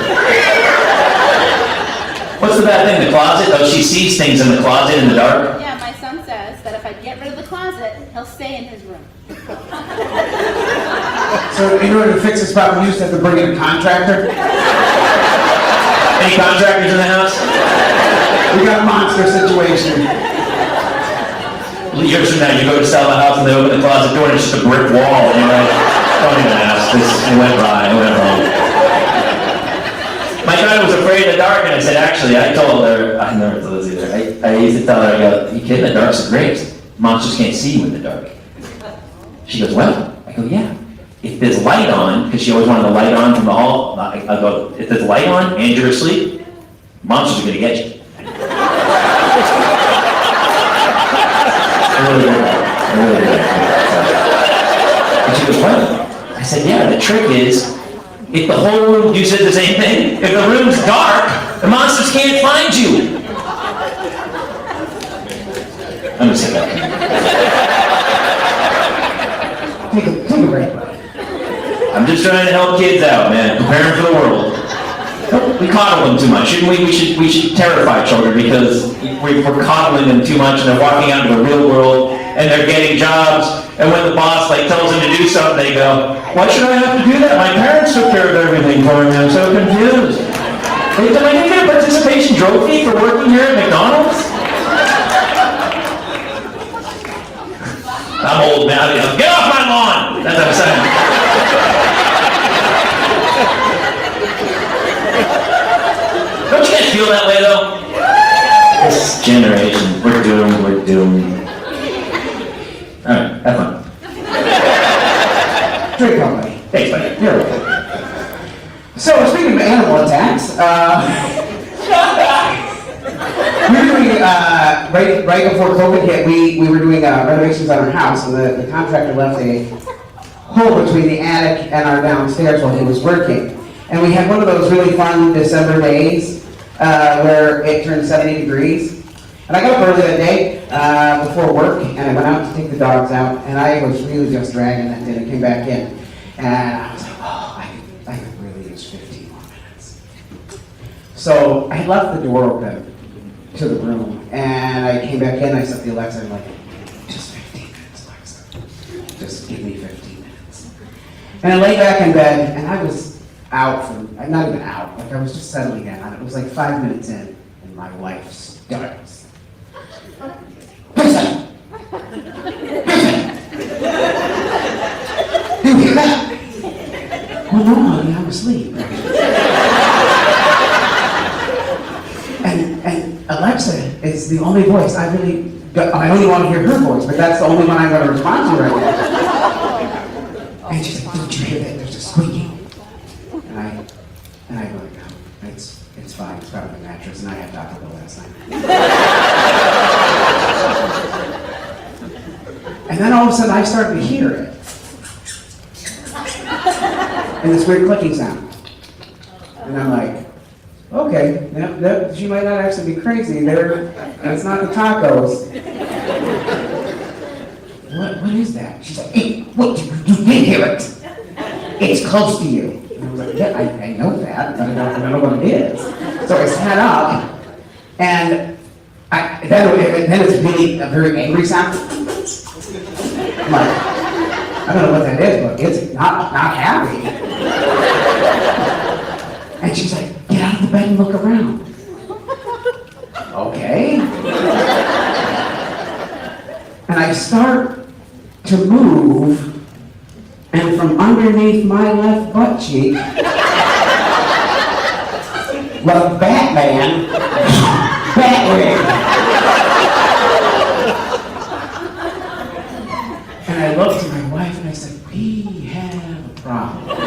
What's the bad thing? The closet? Oh, she sees things in the closet in the dark? Yeah, my son says that if I get rid of the closet, he'll stay in his room. So in order to fix this problem, you just have to bring in a contractor. Any contractors in the house? We got a monster situation. Years from now, you go to sell the house and they open the closet door and it's just a brick wall. And you're like, don't even ask. It went right. It went wrong. My daughter was afraid of the dark, and I said, actually, I told her, I never told this either. I used to tell her, I go, you kidding? The dark's the greatest. Monsters can't see you in the dark. She goes, well, I go, yeah. If there's light on, because she always wanted the light on from the hall, I go, if there's light on and you're asleep, monsters are going to get you. I really did. And she goes, well, I said, yeah, the trick is, if the whole room, you said the same thing, if the room's dark, the monsters can't find you. I'm going to say that. Take a break. I'm just trying to help kids out, man. Preparing for the world. We coddle them too much, shouldn't we? We should terrify children because we're coddling them too much and they're walking out into the real world and they're getting jobs. And when the boss tells them to do something, they go, why should I have to do that? My parents took care of everything for me. I'm so confused. Did I get a participation trophy for working here at McDonald's? I'm old now. Get off my lawn! That's what I'm saying. Don't you guys feel that way, though? This generation, we're doomed. All right, have fun. Drink on, buddy. Thanks, buddy. You're welcome. So, speaking of animal attacks, we were doing, right before COVID hit, we were doing renovations on our house, and the contractor left a hole between the attic and our downstairs while he was working. And we had one of those really fun December days where it turned 70 degrees. And I got up early that day before work, and I went out to take the dogs out, and I was really just dragging that day. I came back in, and I was like, oh, I could really use 15 more minutes. So I left the door open to the room, and I came back in, I set the Alexa, and I'm like, just 15 minutes, Alexa. Just give me 15 minutes. And I lay back in bed, and I was out for, not even out, like I was just settling in. It was like 5 minutes in, and my wife starts. Listen! Listen! Do you hear that? Well, no, honey, I'm asleep. And Alexa is the only voice I really, I only want to hear her voice, but that's the only one I'm going to respond to right now. And she's like, don't you hear that? There's a squeaking. And I go, no, it's fine. It's probably the mattress, and I had Taco Bell last night. And then all of a sudden, I started to hear it. And this weird clicking sound. And I'm like, okay, she might not actually be crazy. That's not the tacos. What is that? She's like, hey, what, you did hear it. It's close to you. And I was like, yeah, I know that, but I don't know what it is. So I sat up, and then it's really a very angry sound. I'm like, I don't know what that is, but it's not happy. And she's like, get out of the bed and look around. Okay. And I start to move, and from underneath my left butt cheek, like Batman, Batwing. And I looked at my wife and I said, we have a problem.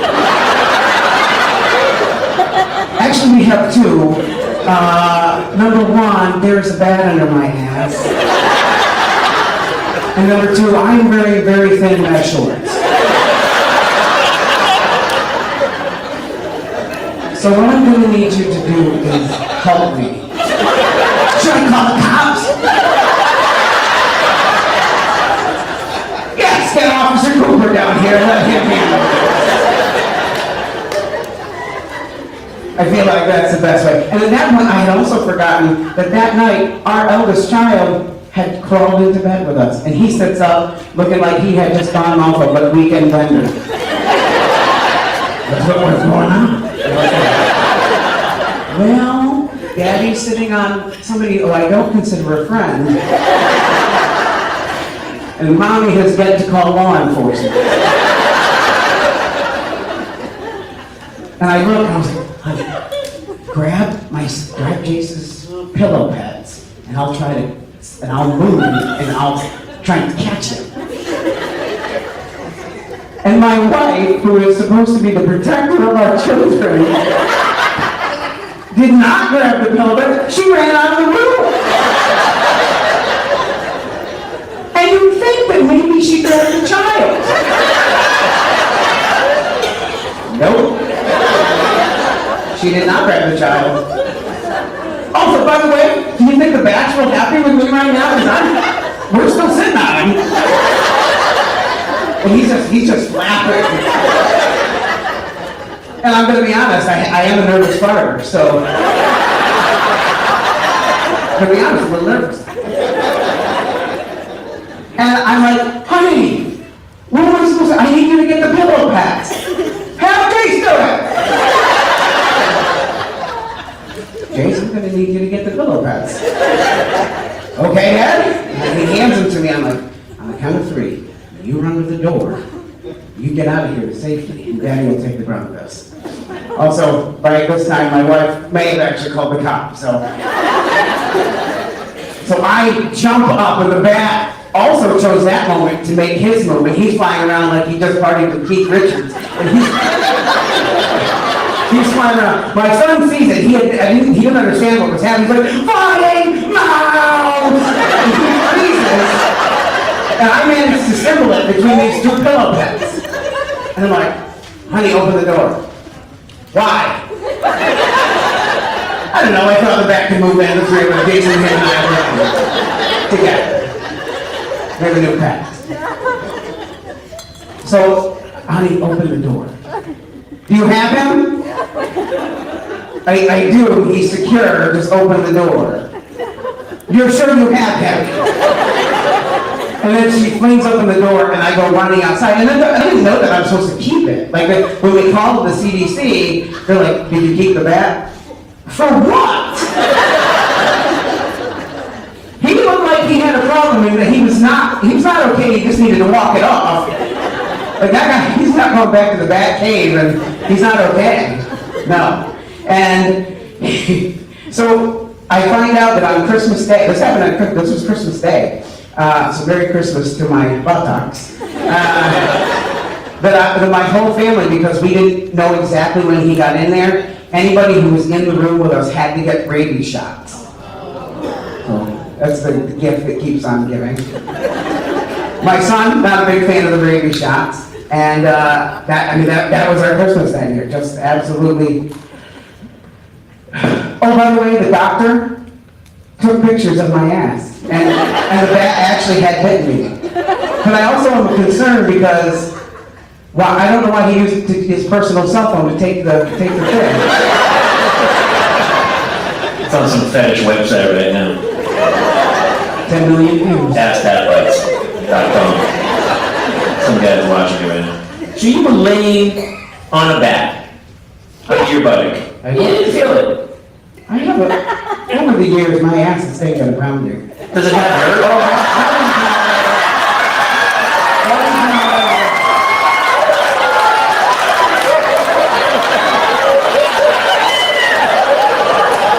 Actually, we have two. Number one, there's a bat under my ass. And number two, I'm very, very thin in my shorts. So what I'm going to need you to do is help me. Should I call the cops? Yes, get Officer Cooper down here and let him handle it. I feel like that's the best way. And at that point, I had also forgotten that night, our eldest child had crawled into bed with us. And he sits up looking like he had just gone off of a weekend bender. That's what was going on. Well, Daddy's sitting on somebody who I don't consider a friend. And Mommy has got to call law enforcement. And I look and I was like, honey, grab Jace's pillow pads, and I'll move, and I'll try and catch him. And my wife, who is supposed to be the protector of our children, did not grab the pillow pads. She ran out of the room. And you'd think that maybe she grabbed the child. Nope. She did not grab the child. Also, by the way, do you think the bat's real happy with me right now? Because we're still sitting on him. And he's just laughing. And I'm going to be honest, I am a nervous farter, so. To be honest, I'm a little nervous. And I'm like, honey, what am I supposed to, I need you to get the pillow pads. Have Jace do it. Jace, I'm going to need you to get the pillow pads. Okay, Dad? And he hands them to me. I'm like, on the count of 3, you run to the door. You get out of here safely, and Daddy will take the brunt of this. Also, by this time, my wife may have actually called the cops, so I jump up, and the bat also chose that moment to make his move, and he's flying around like he just partied with Keith Richards. And he's flying around. My son sees it. He didn't understand what was happening. He's like, flying mouse! And he freezes. And I managed to symbol it between these 2 pillow pads. And I'm like, honey, open the door. Why? I don't know, I thought the bat could move in, the 3 of us, Jason, him, and I were together. We have a new pet. So, honey, open the door. Do you have him? I do, he's secure, just open the door. You're sure you have him? And then she flings open the door and I go running outside. And then I didn't know that I'm supposed to keep it. Like when we called the CDC, they're like, did you keep the bat? For what? He looked like he had a problem and that he was not okay, he just needed to walk it off. Like that guy, he's not going back to the bat cave and he's not okay. No. And so I find out that on Christmas Day, this was Christmas Day, so Merry Christmas to my buttocks, that my whole family, because we didn't know exactly when he got in there, anybody who was in the room with us had to get rabies shots. So that's the gift that keeps on giving. My son, not a big fan of the rabies shots, and that was our Christmas that year, just absolutely. Oh, by the way, the doctor took pictures of my ass, and the bat actually had hit me. But I also am concerned because, well, I don't know why he used his personal cell phone to take the thing. It's on some fetish website right now. 10 million views. AskThatBites.com. Some guy's watching you right now. So you were laying on a bat under your buttock. You didn't feel it. I have over the years, my ass has taken around you. Does it have hurt?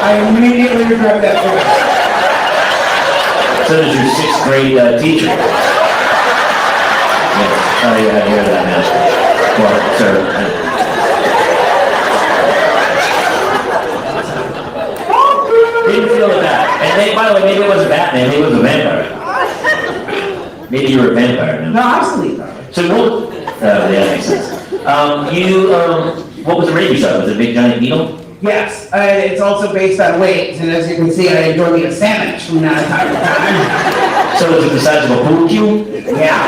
I immediately regret that choice. So does your 6th grade teacher. Yeah. Oh yeah, I hear that now. Well, sir. Didn't feel the bat. And by the way, maybe it wasn't Batman, maybe it was a vampire. Maybe you were a vampire now. No, I sleep though. So what? Yeah, that makes sense. What was the rabies shot? Was it a big giant needle? Yes, it's also based on weight, and as you can see, I enjoy me a sandwich from time to time. So was it the size of a pool cue? Yeah.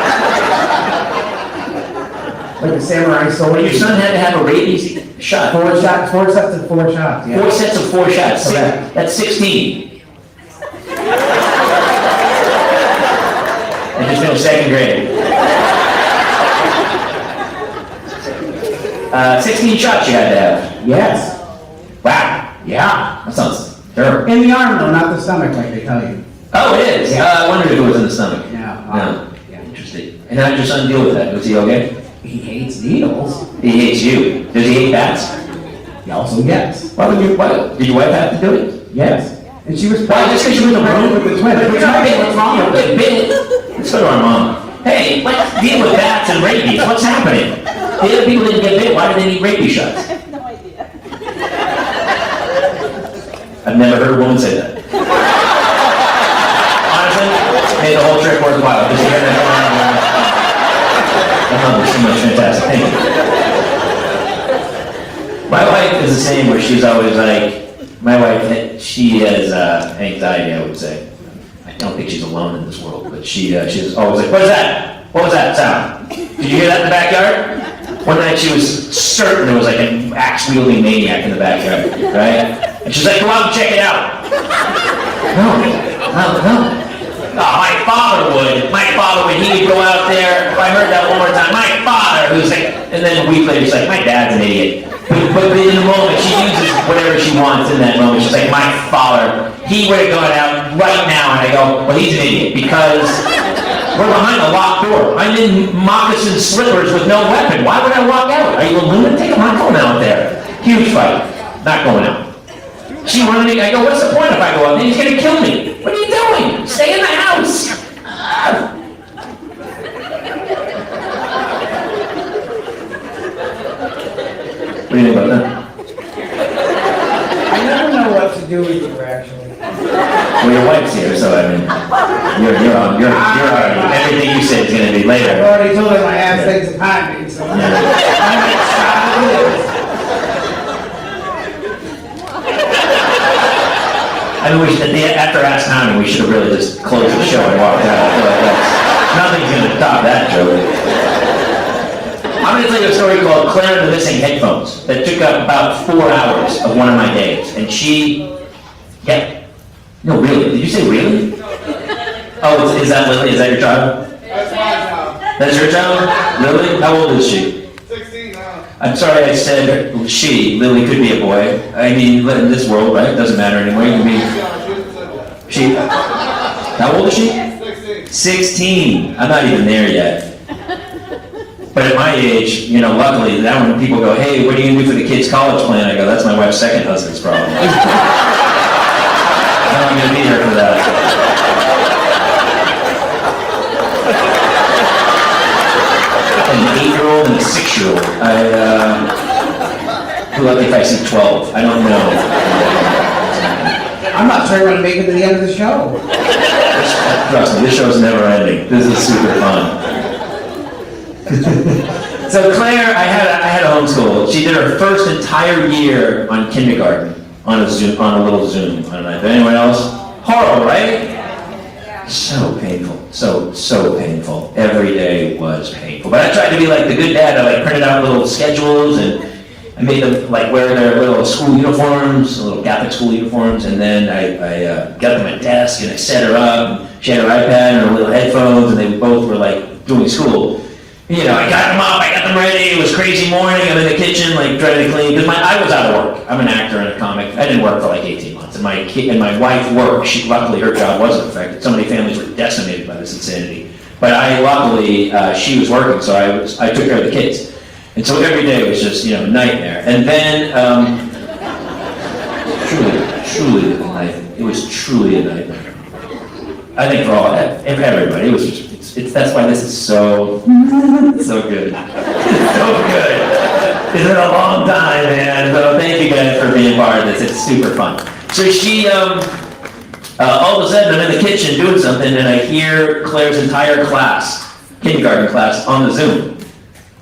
Like a samurai sword. Well, your son had to have a rabies shot. 4 sets of 4 shots. Yeah. 4 sets of 4 shots. Correct. That's 16. And just finished 2nd grade. 16 shots you had to have. Yes. Wow. Yeah. That sounds terrible. In the arm though, not the stomach, like they tell you. Oh, it is? Yeah. I wondered if it was in the stomach. Yeah. No. Yeah. Interesting. And how did your son deal with that? Was he okay? He hates needles. He hates you. Does he hate bats? He also gets. Why? Did your wife have to do it? Yes. And she was Why? Just because you were in the room with the twins. What's wrong with it? Let's go to our mom. Hey, let's deal with bats and rabies. What's happening? The other people didn't get bit. Why did they need rabies shots? I have no idea. I've never heard a woman say that. Honestly, made the whole trip worthwhile. Just hearing that. That was so much fantastic. Thank you. My wife is the same, where she's always like, she has anxiety, I would say. I don't think she's alone in this world, but she's always like, what is that? What was that sound? Did you hear that in the backyard? One night she was certain there was like an axe-wielding maniac in the backyard, right? And she's like, go out and check it out. No. Oh, my father would. He would go out there. If I heard that one more time, my father, who's like, and then a week later, she's like, my dad's an idiot. But in the moment, she uses whatever she wants in that moment. She's like, my father, he would have gone out right now. And I go, well, he's an idiot because we're behind a locked door. I'm in moccasin slippers with no weapon. Why would I walk out? Are you a lunatic? I'm not going out there. Huge fight. Not going out. She wanted me. I go, what's the point if I go out? Then he's going to kill me. What are you doing? Stay in the house. What do you think about that? I never know what to do with you, actually. Well, your wife's here, so I mean, you're on. Everything you say is going to be I've later. already told her my ass takes a time, so I'm gonna stop this. I mean, after Ask Tommy, we should have really just closed the show and walked out. I feel like nothing's going to top that joke. I'm going to tell you a story called Claire and the Missing Headphones that took up about 4 hours of one of my days. And no, really? Did you say really? Oh, is that Lily? Is that your child? That's my job. That's your child? Lily? How old is she? 16 now. I'm sorry I said she. Lily could be a boy. I mean, in this world, right? It doesn't matter anymore. You can be... She... How old is she? 16. 16. I'm not even there yet. But at my age, you know, luckily, now when people go, hey, what are you going to do for the kids' college plan? I go, that's my wife's second husband's problem. I'm not going to be here for that. An 8-year-old and a 6-year-old. Who lucky if I see 12. I don't know. I'm not sure I'm going to make it to the end of the show. Trust me, this show's never ending. This is super fun. So Claire, I had a homeschool. She did her first entire year on kindergarten on a Zoom, on a little Zoom. I don't know. Anyone else? Horrible, right? So painful. So painful. Every day was painful. But I tried to be like the good dad. I printed out little schedules and I made them wear their little school uniforms, little Catholic school uniforms, and then I got them at desk and I set her up. She had her iPad and her little headphones, and they both were doing school. You know, I got them up, I got them ready. It was crazy morning. I'm in the kitchen, trying to clean because I was out of work. I'm an actor and a comic. I didn't work for 18 months, and my wife worked. Luckily, her job wasn't affected. So many families were decimated by this insanity. But luckily, she was working, so I took care of the kids. And so every day was just, nightmare. And then, truly a nightmare. It was truly a nightmare. I think for everybody, it was just, that's why this is so good. It's so good. It's been a long time, man. So thank you guys for being part of this. It's super fun. So she, all of a sudden I'm in the kitchen doing something and I hear Claire's entire class, kindergarten class, on the Zoom.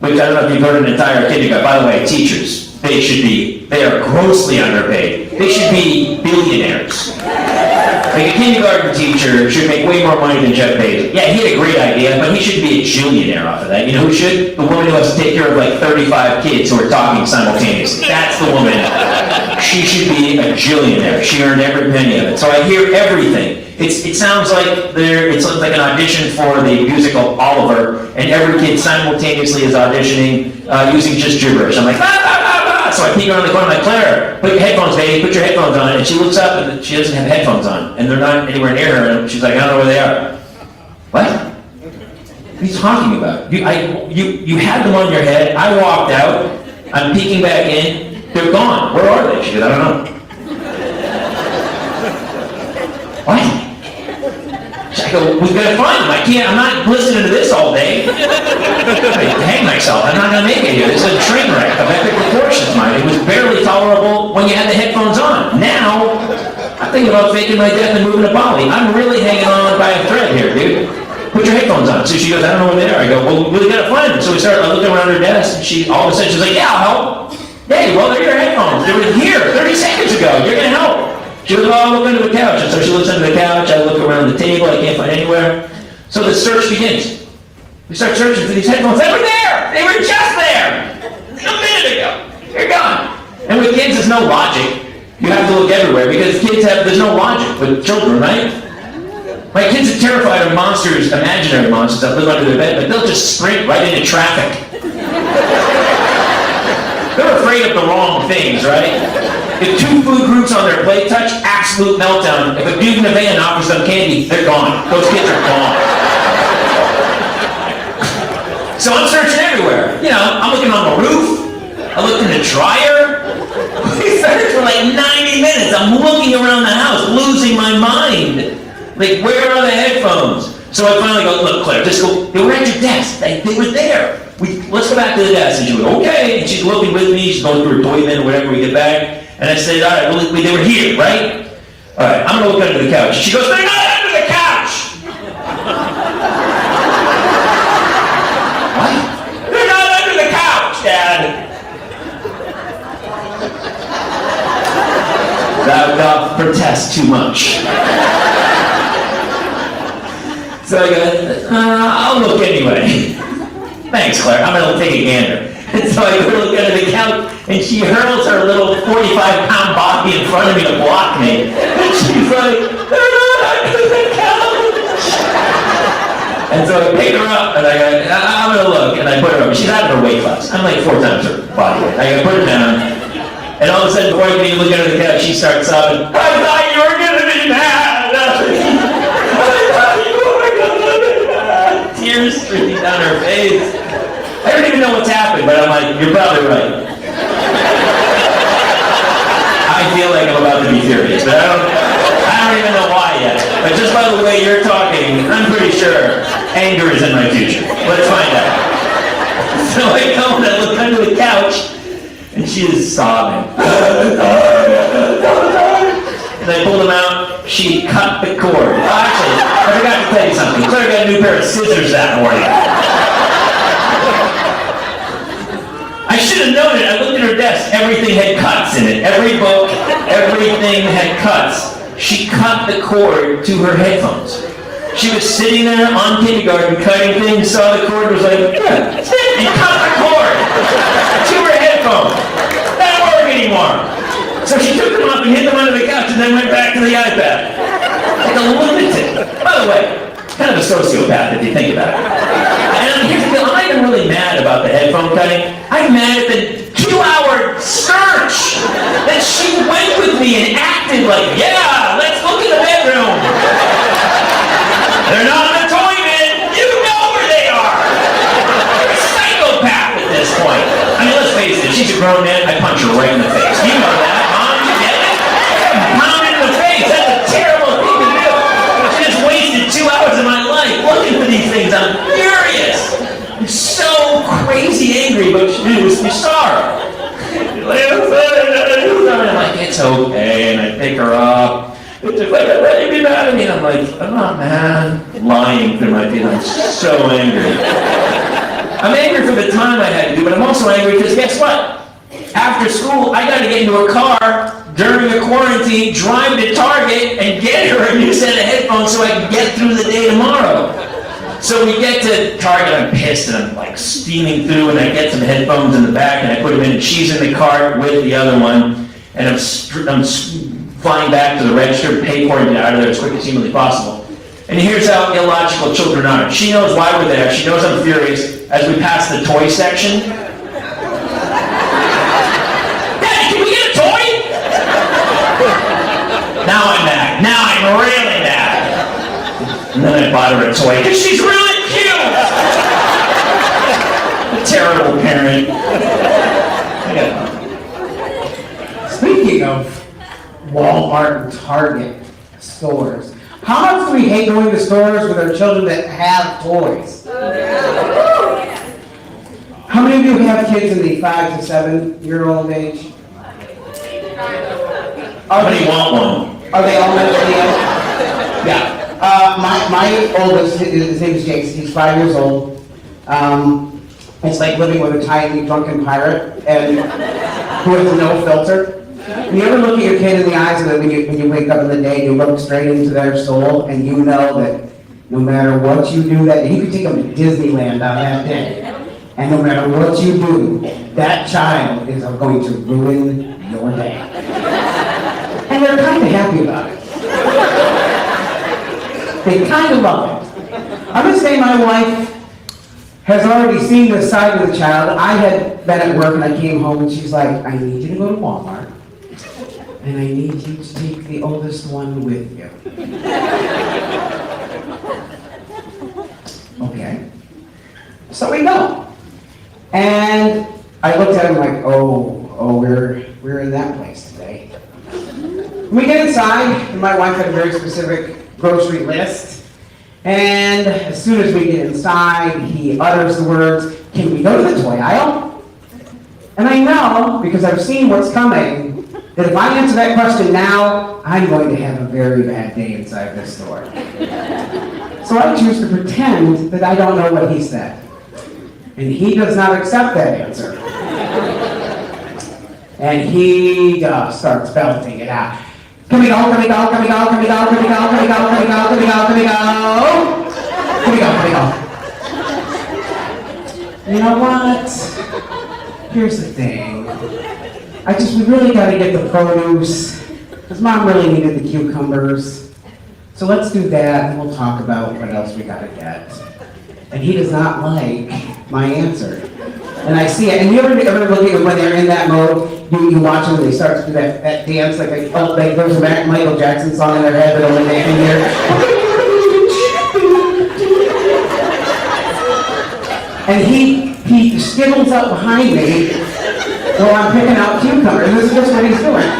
Which I don't know if you've heard an entire kindergarten. By the way, teachers, they are grossly underpaid. They should be billionaires. A kindergarten teacher should make way more money than Jeff Bezos. Yeah, he had a great idea, but he should be a jillionaire off of that. You know who should? The woman who has to take care of 35 kids who are talking simultaneously. That's the woman. She should be a jillionaire. She earned every penny of it. So I hear everything. It sounds like it's like an audition for the musical Oliver, and every kid simultaneously is auditioning using just gibberish. I'm like, ah, ah, ah, ah. So I peek around the corner, I'm like, Claire, put your headphones, baby, put your headphones on. And she looks up and she doesn't have headphones on, and they're not anywhere near her, and she's like, I don't know where they are. What? What are you talking about? You had them on your head, I walked out, I'm peeking back in, they're gone. Where are they? She goes, I don't know. What? I go, we've got to find them. I'm not listening to this all day. I hang myself. I'm not going to make it here. This is a train wreck of epic proportions, mine. It was barely tolerable when you had the headphones on. Now, I'm thinking about faking my death and moving to Bali. I'm really hanging on by a thread here, dude. Put your headphones on. So she goes, I don't know where they are. I go, well, we got to find them. So we start looking around her desk, and she, all of a sudden, she's like, yeah, I'll help. Hey, well, they're your headphones. They were here 30 seconds ago. You're going to help. She goes, oh, look under the couch. And so she looks under the couch. I look around the table. I can't find anywhere. So the search begins. We start searching for these headphones. They were there. They were just there. A minute ago. They're gone. And with kids, there's no logic. You have to look everywhere because there's no logic with children, right? My kids are terrified of monsters, imaginary monsters that live under their bed, but they'll just sprint right into traffic. They're afraid of the wrong things, right? If 2 food groups on their plate touch, absolute meltdown. If a dude in a van offers them candy, they're gone. Those kids are gone. So I'm searching everywhere. I'm looking on the roof. I looked in the dryer. We searched for 90 minutes. I'm looking around the house, losing my mind. Where are the headphones? So I finally go, look, Claire, just go. They were at your desk. They were there. Let's go back to the desk. And she went, okay. And she's looking with me. She's going through her toy bin or whatever we get back. And I said, all right, well, they were here, right? All right, I'm going to look under the couch. She goes, they're not under the couch! What? They're not under the couch, Dad! Thou doth protest too much. So I go, I'll look anyway. Thanks, Claire. I'm going to take a gander. And so I go look under the couch, and she hurls her little 45-pound body in front of me to block me. And she's like, they're not under the couch! And so I pick her up, and I go, I'm gonna look, and I put her up. She's out of her weight class. I'm like 4 times her body weight. I go, put her down, and all of a sudden, before I can even look at her the couch, she starts sobbing, I thought you were gonna be mad! I thought you were gonna be mad! Tears streaming down her face. I don't even know what's happened, but I'm like, you're probably right. I feel like I'm about to be furious, but I don't even know why yet. But just by the way you're talking, I'm pretty sure anger is in my future. Let's find out. So I come and I look under the couch, and she is sobbing. And I pulled them out. She cut the cord. Oh, actually, I forgot to tell you something. Claire got a new pair of scissors that morning. I should have known it. I looked at her desk. Everything had cuts in it. Every book, everything had cuts. She cut the cord to her headphones. She was sitting there on kindergarten cutting things, saw the cord, was like, yeah, that's it, and cut the cord to her headphones. That didn't work anymore. So she took them up and hid them under the couch and then went back to the iPad. Like a lunatic. By the way, kind of a sociopath if you think about it. And here's the deal, I'm not even really mad about the headphone cutting. I'm mad at the 2-hour search that she went with me and acted like, yeah, let's look in the bedroom. They're not in the toy bin. You know where they are. You're a psychopath at this point. I mean, let's face it, she's a grown man. I punch her right in the face. You know that, Mom. You get it? Pound in the face. That's a terrible thing to do. She just wasted 2 hours of my life looking for these things. I'm furious. I'm so crazy angry, but she was bizarre. I'm like, it's okay, and I pick her up. It's just like, let me be mad at me. And I'm like, I'm not mad. Lying through my teeth. I'm so angry. I'm angry for the time I had to do, but I'm also angry because guess what? After school, I got to get into a car during the quarantine, drive to Target, and get her a new set of headphones so I can get through the day tomorrow. So we get to Target, I'm pissed, and I'm like steaming through, and I get some headphones in the back, and I put them in, and she's in the cart with the other one, and I'm flying back to the register to pay for it and get out of there as quick as humanly possible. And here's how illogical children are. She knows why we're there. She knows I'm furious. As we pass the toy section, Daddy, can we get a toy? Now I'm mad. Now I'm really mad. And then I bought her a toy because she's really cute. A terrible parent. Speaking of Walmart and Target stores, how much do we hate going to stores with our children that have toys? How many of you have kids in the 5 to 7-year-old age? How many want one? Are they all mentally ill? Yeah. My oldest, his name is Jason, he's 5 years old. It's like living with a tiny drunken pirate and who has no filter. And you ever look at your kid in the eyes and then when you wake up in the day, you look straight into their soul and you know that no matter what you do that day, you could take them to Disneyland on that day. And no matter what you do, that child is going to ruin your day. And they're kind of happy about it. They kind of love it. I'm going to say my wife has already seen the side of the child. I had been at work and I came home and she's like, I need you to go to Walmart. And I need you to take the oldest one with you. Okay. So we go. And I looked at him like, oh, we're in that place today. We get inside, and my wife had a very specific grocery list. And as soon as we get inside, he utters the words, can we go to the toy aisle? And I know, because I've seen what's coming, that if I answer that question now, I'm going to have a very bad day inside this store. So I choose to pretend that I don't know what he said. And he does not accept that answer. And he starts belting it out. Can we go, can we go, can we go, can we go, can we go, can we go, can we go, can we go, can we go? Can we go, can we go? You know what? Here's the thing. We really got to get the produce, because Mom really needed the cucumbers. So let's do that, and we'll talk about what else we got to get. and he does not like my answer. And I see it, and you ever look at it when they're in that mode, you watch them, they start to do that dance, like there's a Michael Jackson song in their head that only they can hear. And he skittles up behind me while I'm picking out cucumbers. This is just what he's doing.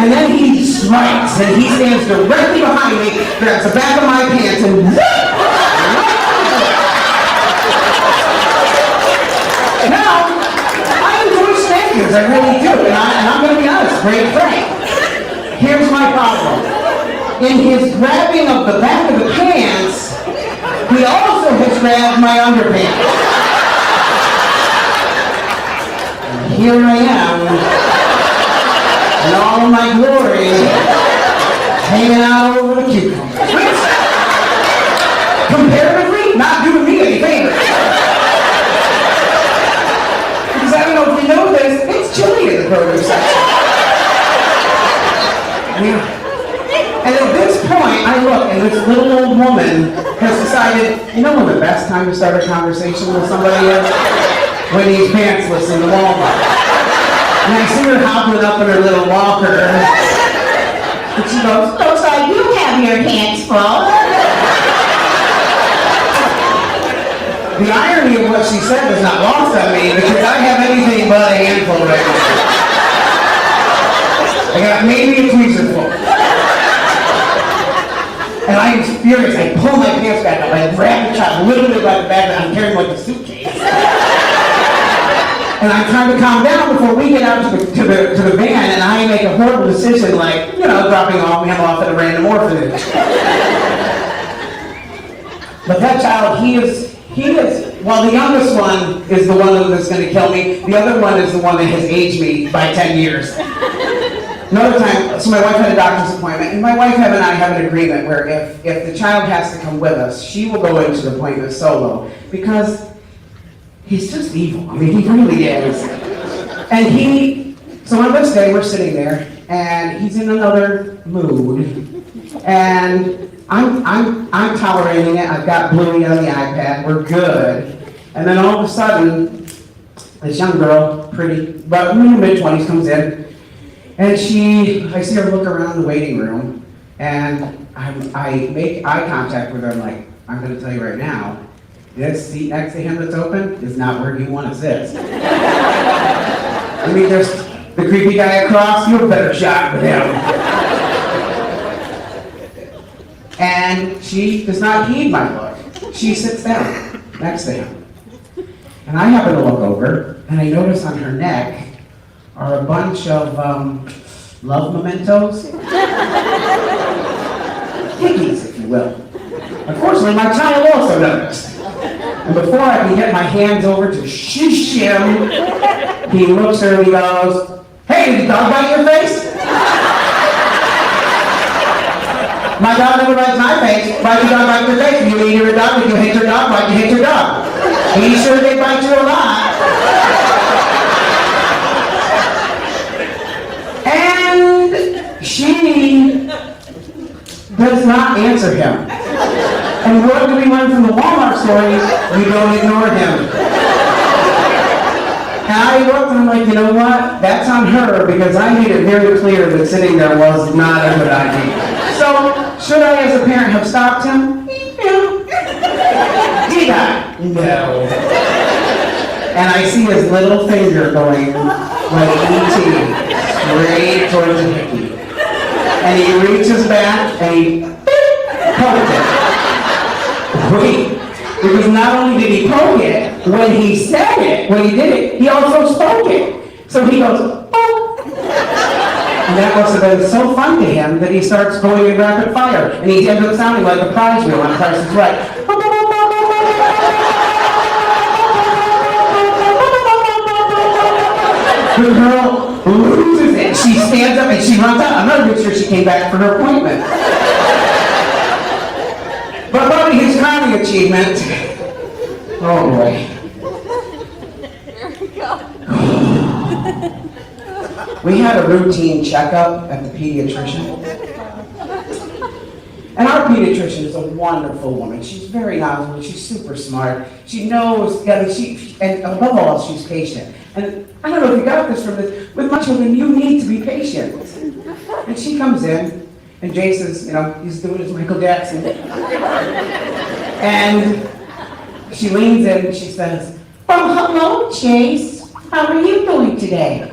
And then he strikes, and he stands directly behind me, grabs the back of my pants, and now, I enjoy spankings, I really do, and I'm going to be honest, very frank. Here's my problem. In his grabbing of the back of the pants, he also has grabbed my underpants. And here I am, in all of my glory, hanging out over the cucumber. Comparatively, not doing me any favors. Because I don't know if you know this, it's chilly in the produce section. And at this point, I look, and this little old woman has decided, you know when the best time to start a conversation with somebody is? When he's pantsless in the Walmart. And I see her hobbling up in her little walker. And she goes, "Looks like you have your hands full." The irony of what she said was not lost on me because I have anything but a handful right now. I got maybe a tweezer full. And I am furious. I pull my pants back up. I grab the child a little bit by the back, and I'm carrying like a suitcase. And I'm trying to calm down before we get out to the van, and I make a horrible decision like, dropping him off at a random orphanage. But that child, he is, well, the youngest one is the one that's going to kill me. The other one is the one that has aged me by 10 years. Another time, so my wife had a doctor's appointment, and my wife and I have an agreement where if the child has to come with us, she will go into the appointment solo, because he's just evil. I mean, he really is. And so on this day, we're sitting there, and he's in another mood, and I'm tolerating it. I've got Bluey on the iPad. We're good. And then all of a sudden, this young girl, pretty, but mid-20s, comes in, and I see her look around the waiting room, and I make eye contact with her. I'm like, I'm going to tell you right now, this seat next to him that's open is not where you want to sit. I mean, there's the creepy guy across, you have a better shot with him. And she does not heed my look. She sits down next to him. And I happen to look over, and I notice on her neck are a bunch of love mementos. Hickeys, if you will. Unfortunately, my child also noticed. And before I can get my hands over to shush him, he looks at her and he goes, "Hey, did the dog bite your face?" "My dog never bites my face. Why did the dog bite your face? If you eat your dog, if you hit your dog, why do you hit your dog?" He's sure they bite you a lot. And she does not answer him. And what do we learn from the Walmart story? You don't ignore him. And I looked and I'm like, you know what? That's on her, because I made it very clear that sitting there was not a good idea. So, should I as a parent have stopped him? Yeah. Did I? No. And I see his little finger going like E.T. straight towards the hickey. And he reaches back and he poked it. Wait, because not only did he poke it, when he said it, when he did it, he also spoke it. So he goes, "Oh." And that must have been so fun to him that he starts going in rapid fire. And he ends up sounding like a prize wheel on Price is Right. The girl loses it. She stands up and she runs out. I'm not even sure she came back for her appointment. But probably his crowning achievement. Oh boy. There we go. We had a routine checkup at the pediatrician. And our pediatrician is a wonderful woman. She's very knowledgeable. She's super smart. She knows, and above all, she's patient. And I don't know if you got this from this, with my children, you need to be patient. And she comes in, and Jason's, he's doing his Michael Jackson. And she leans in and she says, "Oh, hello, Chase. How are you doing today?"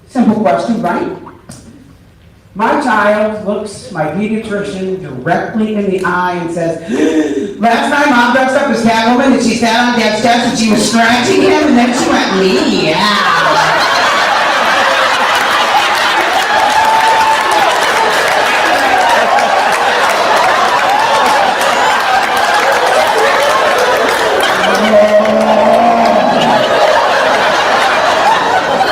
Simple question, right? My child looks my pediatrician directly in the eye and says, "Last night Mom dressed up as Catwoman and she sat on Dad's chest and she was scratching him and then she went, meow."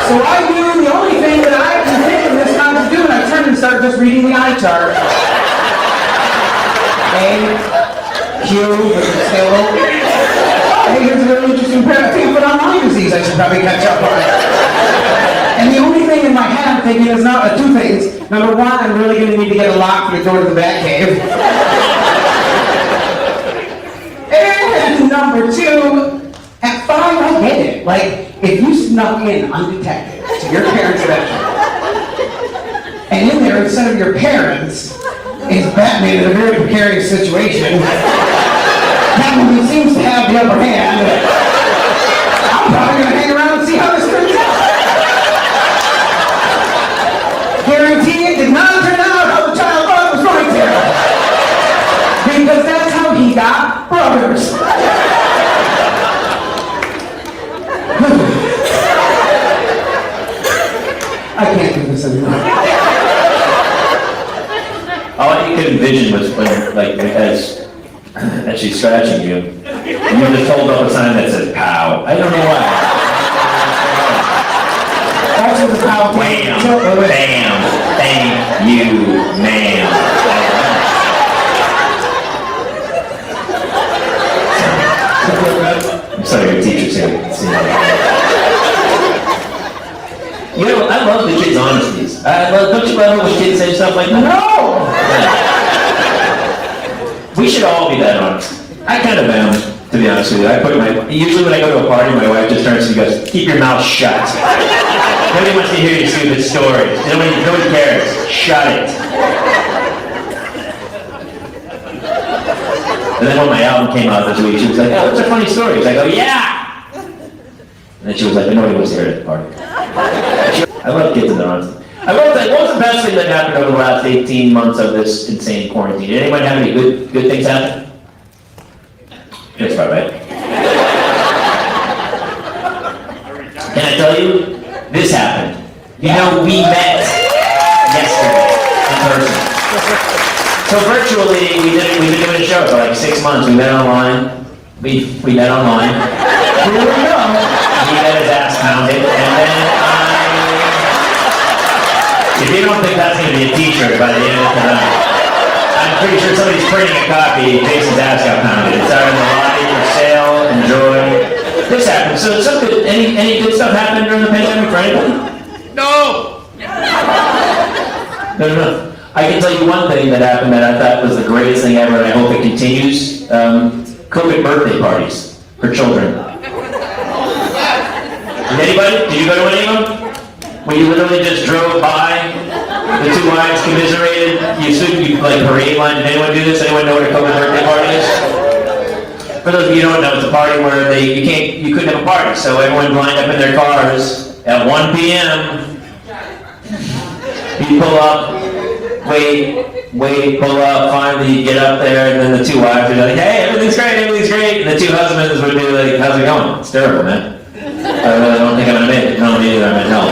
So I knew the only thing that I can think of this time to do, and I turned and started just reading the eye chart. A, Q, with the syllable. Hey, here's a really interesting pair of things on Lyme disease I should probably catch up on. And the only thing in my head I'm thinking is two things. Number one, I'm really going to need to get a lock for the door to the back cave. And number two, at 5, I get it. Like, if you snuck in undetected to your parents' bedroom, and in there, instead of your parents, is Batman in a very precarious situation, Catwoman seems to have the upper hand. I'm probably going to hang around and see how this turns out. Guarantee it did not turn out how the child thought it was going to. Because that's how he got brothers. I can't do this anymore. All you could envision was when, as she's scratching you, you just hold up a sign that says "pow." I don't know why. Also the power. Wham, bam, thank you, ma'am. I'm sorry, your teacher's here. I love the kids' honesties. Don't you love it when kids say stuff like that? No! We should all be that honest. I kind of am, to be honest with you. Usually when I go to a party, my wife just turns to me and goes, "Keep your mouth shut. Nobody wants to hear your stupid stories. Nobody cares. Shut it." And then when my album came out this week, she was like, "Oh, it's a funny story." I go, "Yeah!" And then she was like, "But nobody wants to hear it at the party." I love kids in their honesty. What was the best thing that happened over the last 18 months of this insane quarantine? Did anyone have any good things happen? That's about right. Can I tell you? This happened. We met yesterday in person. So virtually, we've been doing a show for like 6 months. We met online. We met online. Here we go. He got his ass pounded, and then if you don't think that's going to be a t-shirt by the end of tonight, I'm pretty sure somebody's printing a copy. Jason's ass got pounded. It's out in the lobby for sale. Enjoy. This happened. So any good stuff happened during the pandemic for anybody? No! No. I can tell you one thing that happened that I thought was the greatest thing ever, and I hope it continues. COVID birthday parties for children. Anybody? Did you go to any of them? When you literally just drove by, the two lines commiserated, you parade line. Did anyone do this? Anyone know what a COVID birthday party is? For those of you who don't know, it's a party where you couldn't have a party, so everyone lined up in their cars at 1 p.m. You pull up, wait, pull up, finally you get up there, and then the two wives are like, "Hey, everything's great," and the two husbands would be like, "How's it going?" "It's terrible, man. I really don't think I'm gonna make it." "No, me either, I'm in hell.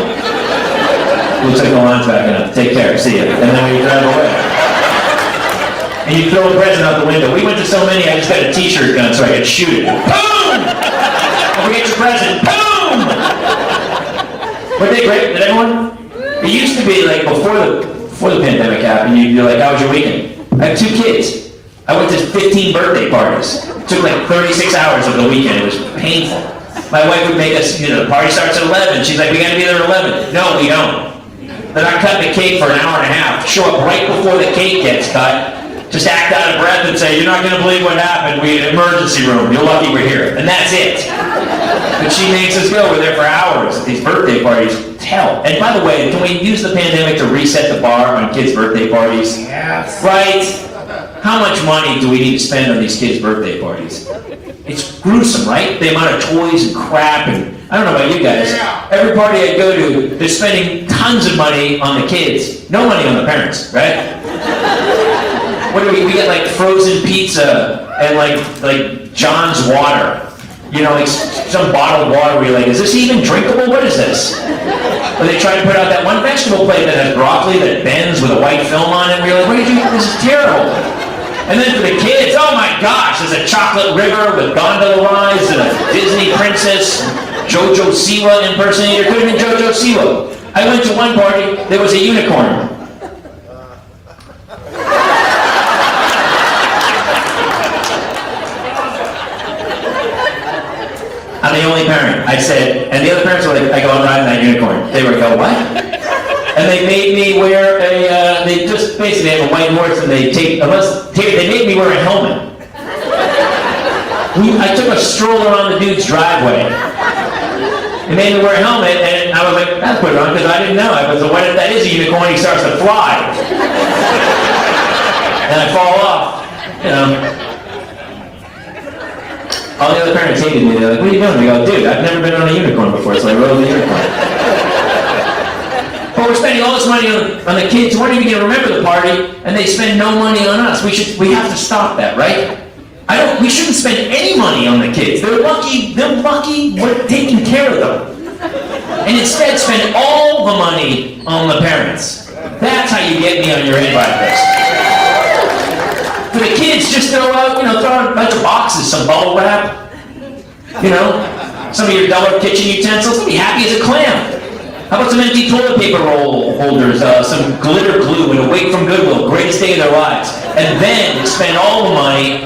Looks like the line's backing up. Take care, see ya." And then we drive away. And you throw a present out the window. We went to so many, I just got a t-shirt gun so I could shoot it. Boom! Don't forget your present. Boom! Were they great? Did everyone? It used to be like before the pandemic happened, you're like, "How was your weekend?" I have 2 kids. I went to 15 birthday parties. It took like 36 hours of the weekend. It was painful. My wife would make us, the party starts at 11. She's like, "We gotta be there at 11. No, we don't. They're not cutting the cake for an hour and a half. Show up right before the cake gets cut. just act out of breath and say, you're not gonna believe what happened, we had an emergency room, you're lucky we're here, and that's it. But she makes us go, we're there for hours at these birthday parties, it's hell. And by the way, can we use the pandemic to reset the bar on kids' birthday parties? Yes. Right? How much money do we need to spend on these kids' birthday parties? It's gruesome, right? The amount of toys and crap, and I don't know about you guys. Every party I go to, they're spending tons of money on the kids. No money on the parents, right? What do we get like frozen pizza and like John's water. You know, like some bottled water where you're like, is this even drinkable? What is this? Or they try to put out that one vegetable plate that has broccoli that bends with a white film on it, where you're like, what did you do? This is terrible. And then for the kids, oh my gosh, there's a chocolate river with gondola rides and a Disney princess, Jojo Siwa impersonator. Could have been Jojo Siwa. I went to one party, there was a unicorn. I'm the only parent. I said, and the other parents were like, I go, I'm riding that unicorn. They were go, what? And they made me wear they just basically have a white horse and they made me wear a helmet. I took a stroller on the dude's driveway. They made me wear a helmet and I was like, that's put it on because I didn't know. I was like, what if that is a unicorn? He starts to fly. And I fall off, you know. All the other parents hated me. They're like, what are you doing? They go, dude, I've never been on a unicorn before, so I rode the unicorn. But we're spending all this money on the kids who aren't even going to remember the party, and they spend no money on us. We have to stop that, right? We shouldn't spend any money on the kids. They're lucky we're taking care of them. And instead spend all the money on the parents. That's how you get me on your invite list. For the kids, just throw out a bunch of boxes, some bubble wrap, some of your dollar kitchen utensils. They'll be happy as a clam. How about some empty toilet paper roll holders, some glitter glue, and a wait from Goodwill, greatest day of their lives. And then spend all the money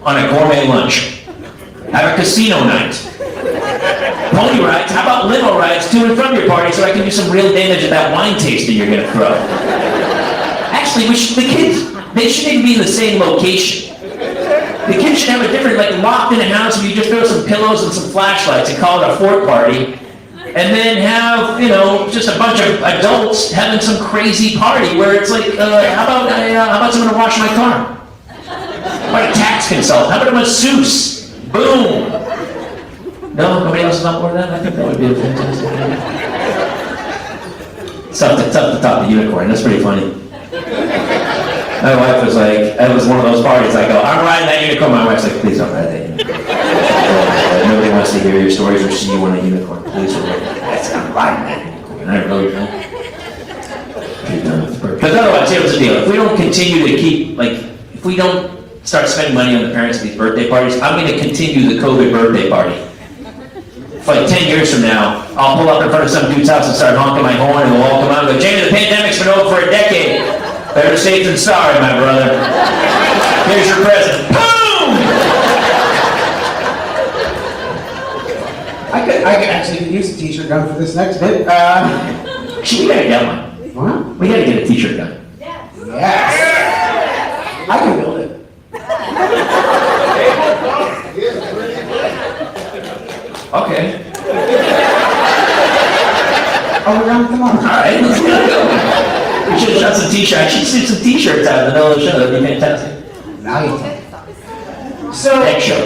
on a gourmet lunch. Have a casino night. Pony rides, how about limo rides to and from your party so I can do some real damage at that wine tasting you're gonna throw. Actually, the kids, they shouldn't even be in the same location. The kids should have a different, locked in a house where you just throw some pillows and some flashlights and call it a fort party. And then have, just a bunch of adults having some crazy party where it's like, how about someone to wash my car? How about a tax consultant? How about a masseuse? Boom! No? Nobody else is on board with that? I think that would be a fantastic idea. It's tough to top the unicorn. That's pretty funny. My wife was like, it was one of those parties, I go, I'm riding that unicorn. My wife's like, please don't ride that unicorn. Nobody wants to hear your stories or see you on a unicorn. Please don't ride that. I'm riding that unicorn. And I really don't. But otherwise, here's the deal. If we don't continue to keep, if we don't start spending money on the parents of these birthday parties, I'm going to continue the COVID birthday party. For 10 years from now, I'll pull up in front of some dude's house and start honking my horn and they'll all come out and go, Jamie, the pandemic's been over for a decade. Better safe than sorry, my brother. Here's your present. Boom! I could actually use a t-shirt gun for this next bit. Actually, we gotta get one. What? We gotta get a t-shirt gun. Yes. I can build it. Okay. Oh, we're on tomorrow. All right, let's go. We should have shot some t-shirts. I should see some t-shirts out in the middle of the show. That'd be fantastic. Now you tell. So, Next show.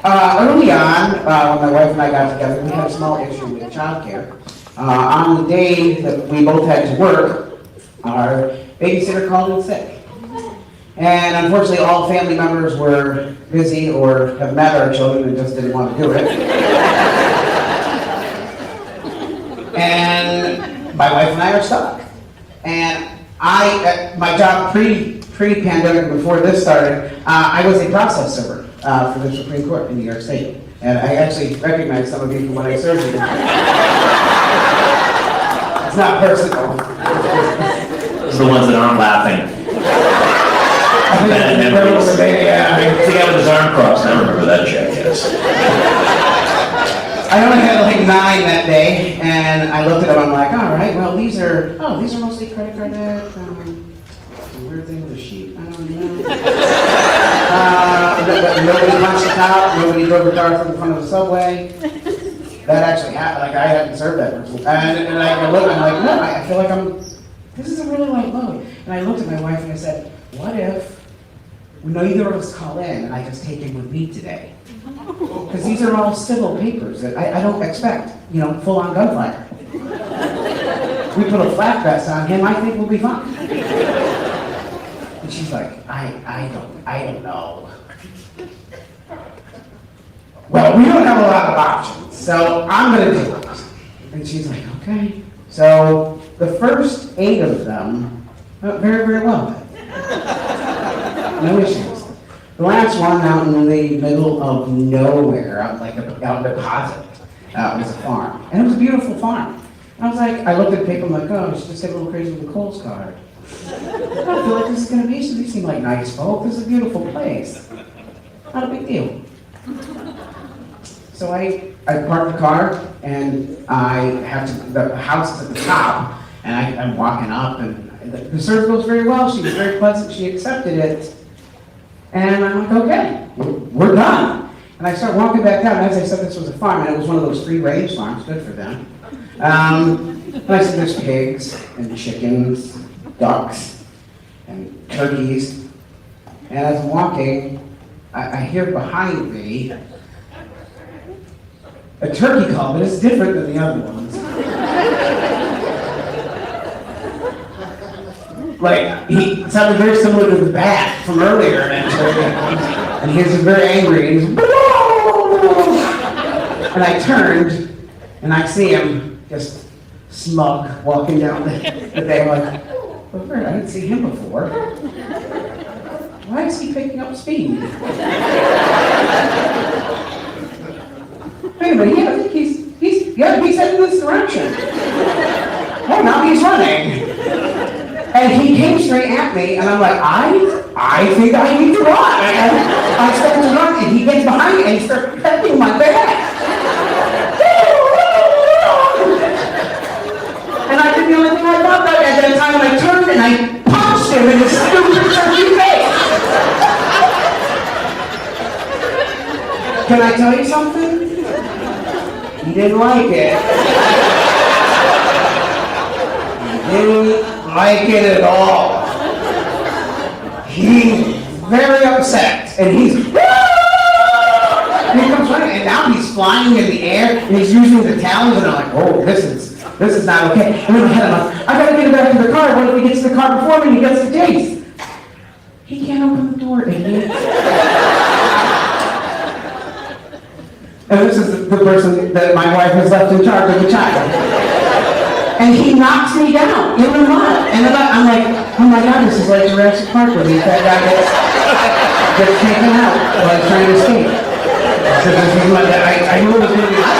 early on, when my wife and I got together, we had a small issue with childcare. On the day that we both had to work, our babysitter called in sick. And unfortunately, all family members were busy or have met our children and just didn't want to do it. And my wife and I are stuck. And my job pre-pandemic, before this started, I was a process server for the Supreme Court in New York State. And I actually recognize some of you from when I served you. It's not personal. Those are the ones that aren't laughing. Bad memories. I think I with his arm crossed. I remember that check, yes. I only had 9 that day, and I looked at them, I'm like, all right, well, these are mostly credit card debt, weird thing with a sheet, I don't know. Nobody punched the cop, nobody drove a car through the front of the subway. That actually happened, like I hadn't served that before. And I look, I'm like, no, I feel like this is a really light load. And I looked at my wife and I said, what if neither of us call in and I just take him with me today? Because these are all civil papers that I don't expect, full-on gunfire. We put a flak vest on him, I think we'll be fine. And she's like, I don't know. Well, we don't have a lot of options, so I'm gonna do it. And she's like, okay. So the first 8 of them went very, very well. No issues. The last one out in the middle of nowhere, out in Deposit, was a farm. And it was a beautiful farm. I was like, I looked at the paper, I'm like, oh, I should just get a little crazy with the Kohl's card. I don't feel like this is gonna be, these seem like nice folk, this is a beautiful place. Not a big deal. So I parked the car, and the house is at the top, and I'm walking up, and the service goes very well, she was very pleasant, she accepted it. And I'm like, okay, we're done. And I start walking back down, and as I said, this was a farm, and it was one of those free-range farms, good for them. And I said, there's pigs, and chickens, ducks, and turkeys. And as I'm walking, I hear behind me a turkey call, but it's different than the other ones. Like, he sounded very similar to the bat from earlier, and he was very angry, and he's and I turned, and I see him just smug walking down the thing, like, well, I didn't see him before. Why is he picking up speed? Wait a minute, I think he's heading this direction. Oh, now he's running. And he came straight at me, and I'm like, I think I need to run. And I started to run, and he gets behind me, and he starts pepping my back. And I did the only thing I thought that at that time, I turned and I punched him in his stupid turkey face. Can I tell you something? He didn't like it. He didn't like it at all. He's very upset, and he comes running, and now he's flying in the air, and he's using the talons, and I'm like, oh, this is not okay. And in my head, I'm like, I gotta get him back to the car. What if he gets to the car before me and he gets the chase? He can't open the door, idiot. And this is the person that my wife has left in charge of the child. And he knocks me down in the mud. And then I'm like, oh my God, this is like Jurassic Park where that guy gets taken out while he's trying to escape. So this is my, I knew it was going to be hot.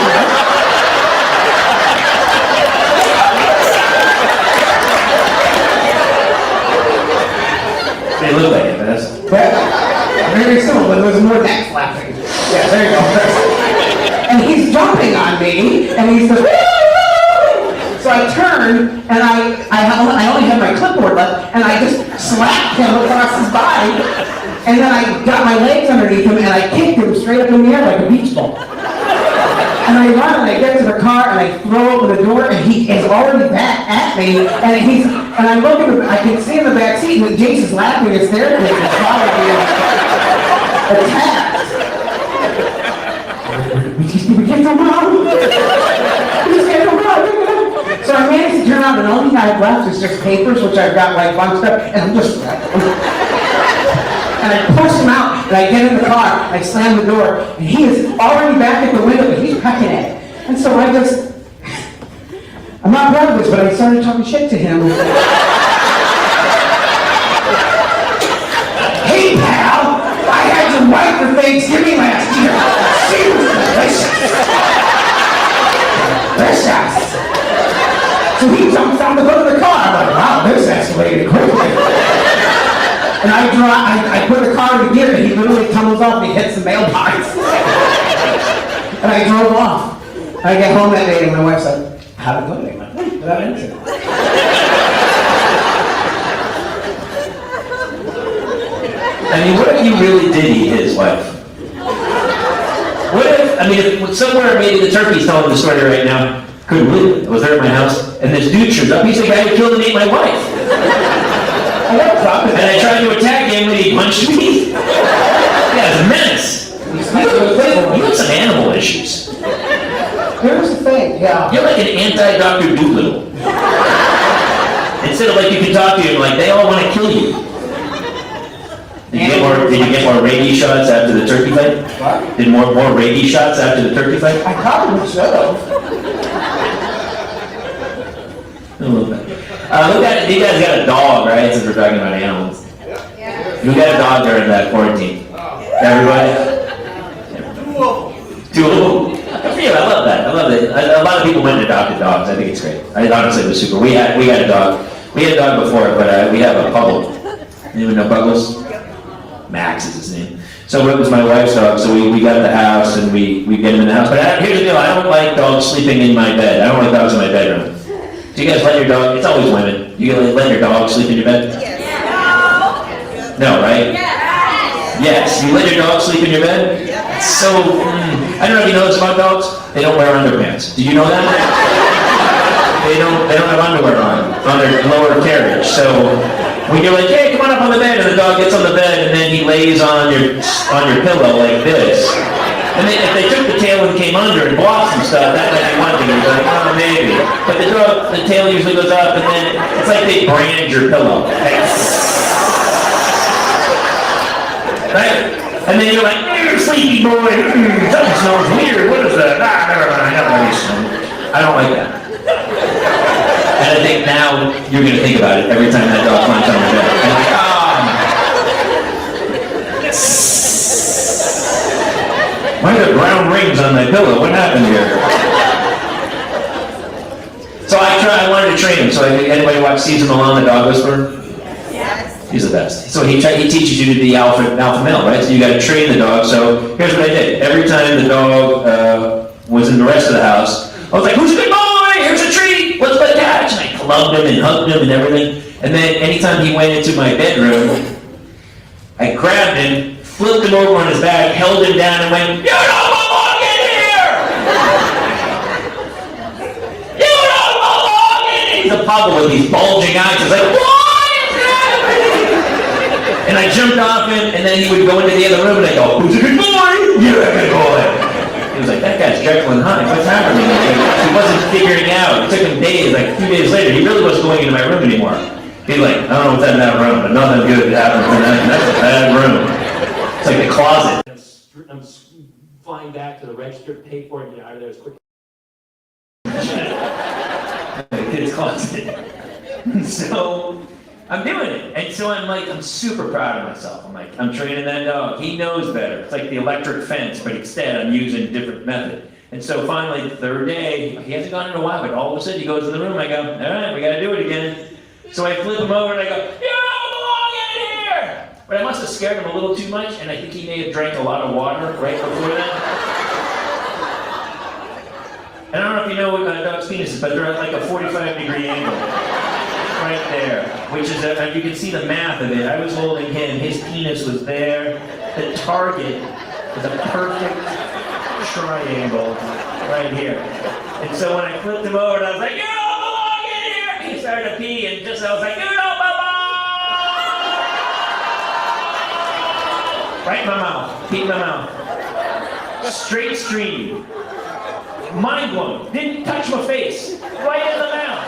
They look like it, but that's... Very simple, but there was more neck flapping. Yeah, there you go. And he's jumping on me, and he's just... So I turned, and I only had my clipboard left, and I just slapped him across his body, and then I got my legs underneath him, and I kicked him straight up in the air like a beach ball. And I run, and I get to the car, and I throw open the door, and he is already back at me, and I look at him, I can see in the back seat, and Jason's laughing hysterically, he's probably being attacked. We can't come out. We just can't come out. So I managed to turn around, and the only thing I have left is just papers, which I've got like bunched up, and I'm just... And I push him out, and I get in the car, I slam the door, and he is already back at the window, but he's pecking at it. And so I'm not proud of this, but I started talking shit to him. Hey, pal, I had your wife for Thanksgiving last year. She was delicious. Delicious. So he jumps down the hood of the car. I'm like, wow, this escalated quickly. And I put the car in gear, and he literally tumbles off, and he hits the mailbox. And I drove off. I get home that day, and my wife said, how'd it go today? I'm like, without incident. I mean, what if you really did eat his wife? What if, I mean, if somewhere maybe the turkey's telling the story right now, couldn't believe it, I was there at my house, and this dude shows up, he's the guy who killed and ate my wife. I got a problem with And I that. tried to attack him, and he punched me. Yeah, it's a menace. You have some animal issues. Here's the thing, yeah. You're like an anti-Dr. Doolittle. Instead of like you can talk to him, like they all want to kill you. Did you get more rabies shots after the turkey fight? What? Did more rabies shots after the turkey fight? I probably should have. A little bit. Look at it. You guys got a dog, right? Since we're talking about animals. Who got a dog during that quarantine? Everybody? Two of them. Good for you. I love that. I love it. A lot of people went and adopted dogs. I think it's great. Honestly, it was super. We had a dog. We had a dog before, but we have a Puggle. Anyone know Puggles? Max is his name. So it was my wife's dog. So we got the house and we get him in the house. But here's the deal. I don't like dogs sleeping in my bed. I don't like dogs in my bedroom. Do you guys let your dog? It's always women. You let your dog sleep in your bed? No, right? Yes. You let your dog sleep in your bed? So, I don't know if you know this about dogs. They don't wear underpants. Did you know that? They don't have underwear on their lower carriage. So, when you're like, hey, come on up on the bed, and the dog gets on the bed, and then he lays on your pillow like this. And then if they took the tail and came under and blocked some stuff, that might be one thing. You're like, oh, maybe. But the tail usually goes up, and then it's like they brand your pillow. Right? And then you're like, sleepy boy, something smells weird, what is that? Never mind, I don't like that. And I think now you're going to think about it every time that dog climbs on your bed. And like, why are there brown rings on my pillow? What happened here? So I wanted to train him. So anybody watch Caesar Milan, the dog whisperer? He's the best. So he teaches you to be alpha male, right? So you got to train the dog. So here's what I did. Every time the dog was in the rest of the house, I was like, who's a good boy? Here's a treat. Let's play catch. And I clubbed him and hugged him and everything. And then anytime he went into my bedroom, I grabbed him, flipped him over on his back, held him down and went, you don't belong in here! You don't belong in here! He's a puggle with these bulging eyes. He's like, what? And I jumped off him, and then he would go into the other room, and I go, who's a good boy? You're a good boy. He was like, that guy's Jekyll and Hyde, what's happening? He wasn't figuring out. It took him days, like 2 days later, he really wasn't going into my room anymore. He's like, I don't know what's in that room, but nothing good happened tonight. That's a bad room. It's like the closet. I'm flying back to the register to pay for it, and get out of there as quick as kid's closet. So I'm doing it. And so I'm super proud of myself. I'm training that dog. He knows better. It's like the electric fence, but instead I'm using a different method. And so finally, the third day, he hasn't gone in a while, but all of a sudden he goes in the room, I go, all right, we gotta do it again. So I flip him over and I go, you don't belong in here! But I must have scared him a little too much, and I think he may have drank a lot of water right before that. And I don't know if you know what dog's penis is, but they're at like a 45-degree angle. Right there, which is, you can see the math of it. I was holding him, his penis was there. The target was a perfect triangle right here. And so when I flipped him over, I was like, you don't belong in here! He started to pee, and just I was like, you don't belong! Right in my mouth, pee in my mouth. Straight stream. Mind blown. Didn't touch my face. Right in the mouth.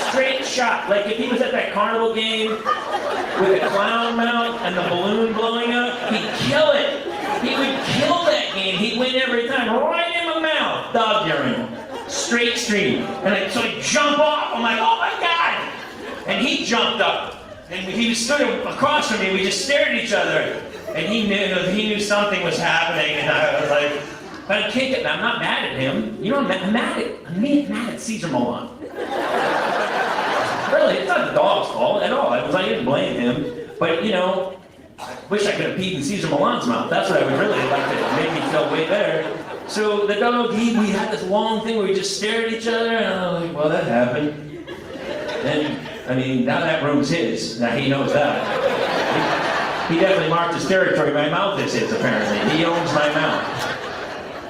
Straight shot. Like if he was at that carnival game with a clown mouth and the balloon blowing up, he'd kill it. He would kill that game. He'd win every time. Right in my mouth. Dog urine. Straight stream. And so I jump off. I'm like, oh my God. And he jumped up. And he stood across from me. We just stared at each other. And he knew something was happening. And I was like, I'm kicking. I'm not mad at him. You know, I'm mad at Caesar Milan. Really, it's not the dog's fault at all. I didn't blame him. But, you know, I wish I could have peed in Caesar Milan's mouth. That's what I would really like to make me feel way better. So the dog, we had this long thing where we just stared at each other, and I was like, well, that happened. And, I mean, now that room's his. Now he knows that. He definitely marked his territory. My mouth is his, apparently. He owns my mouth.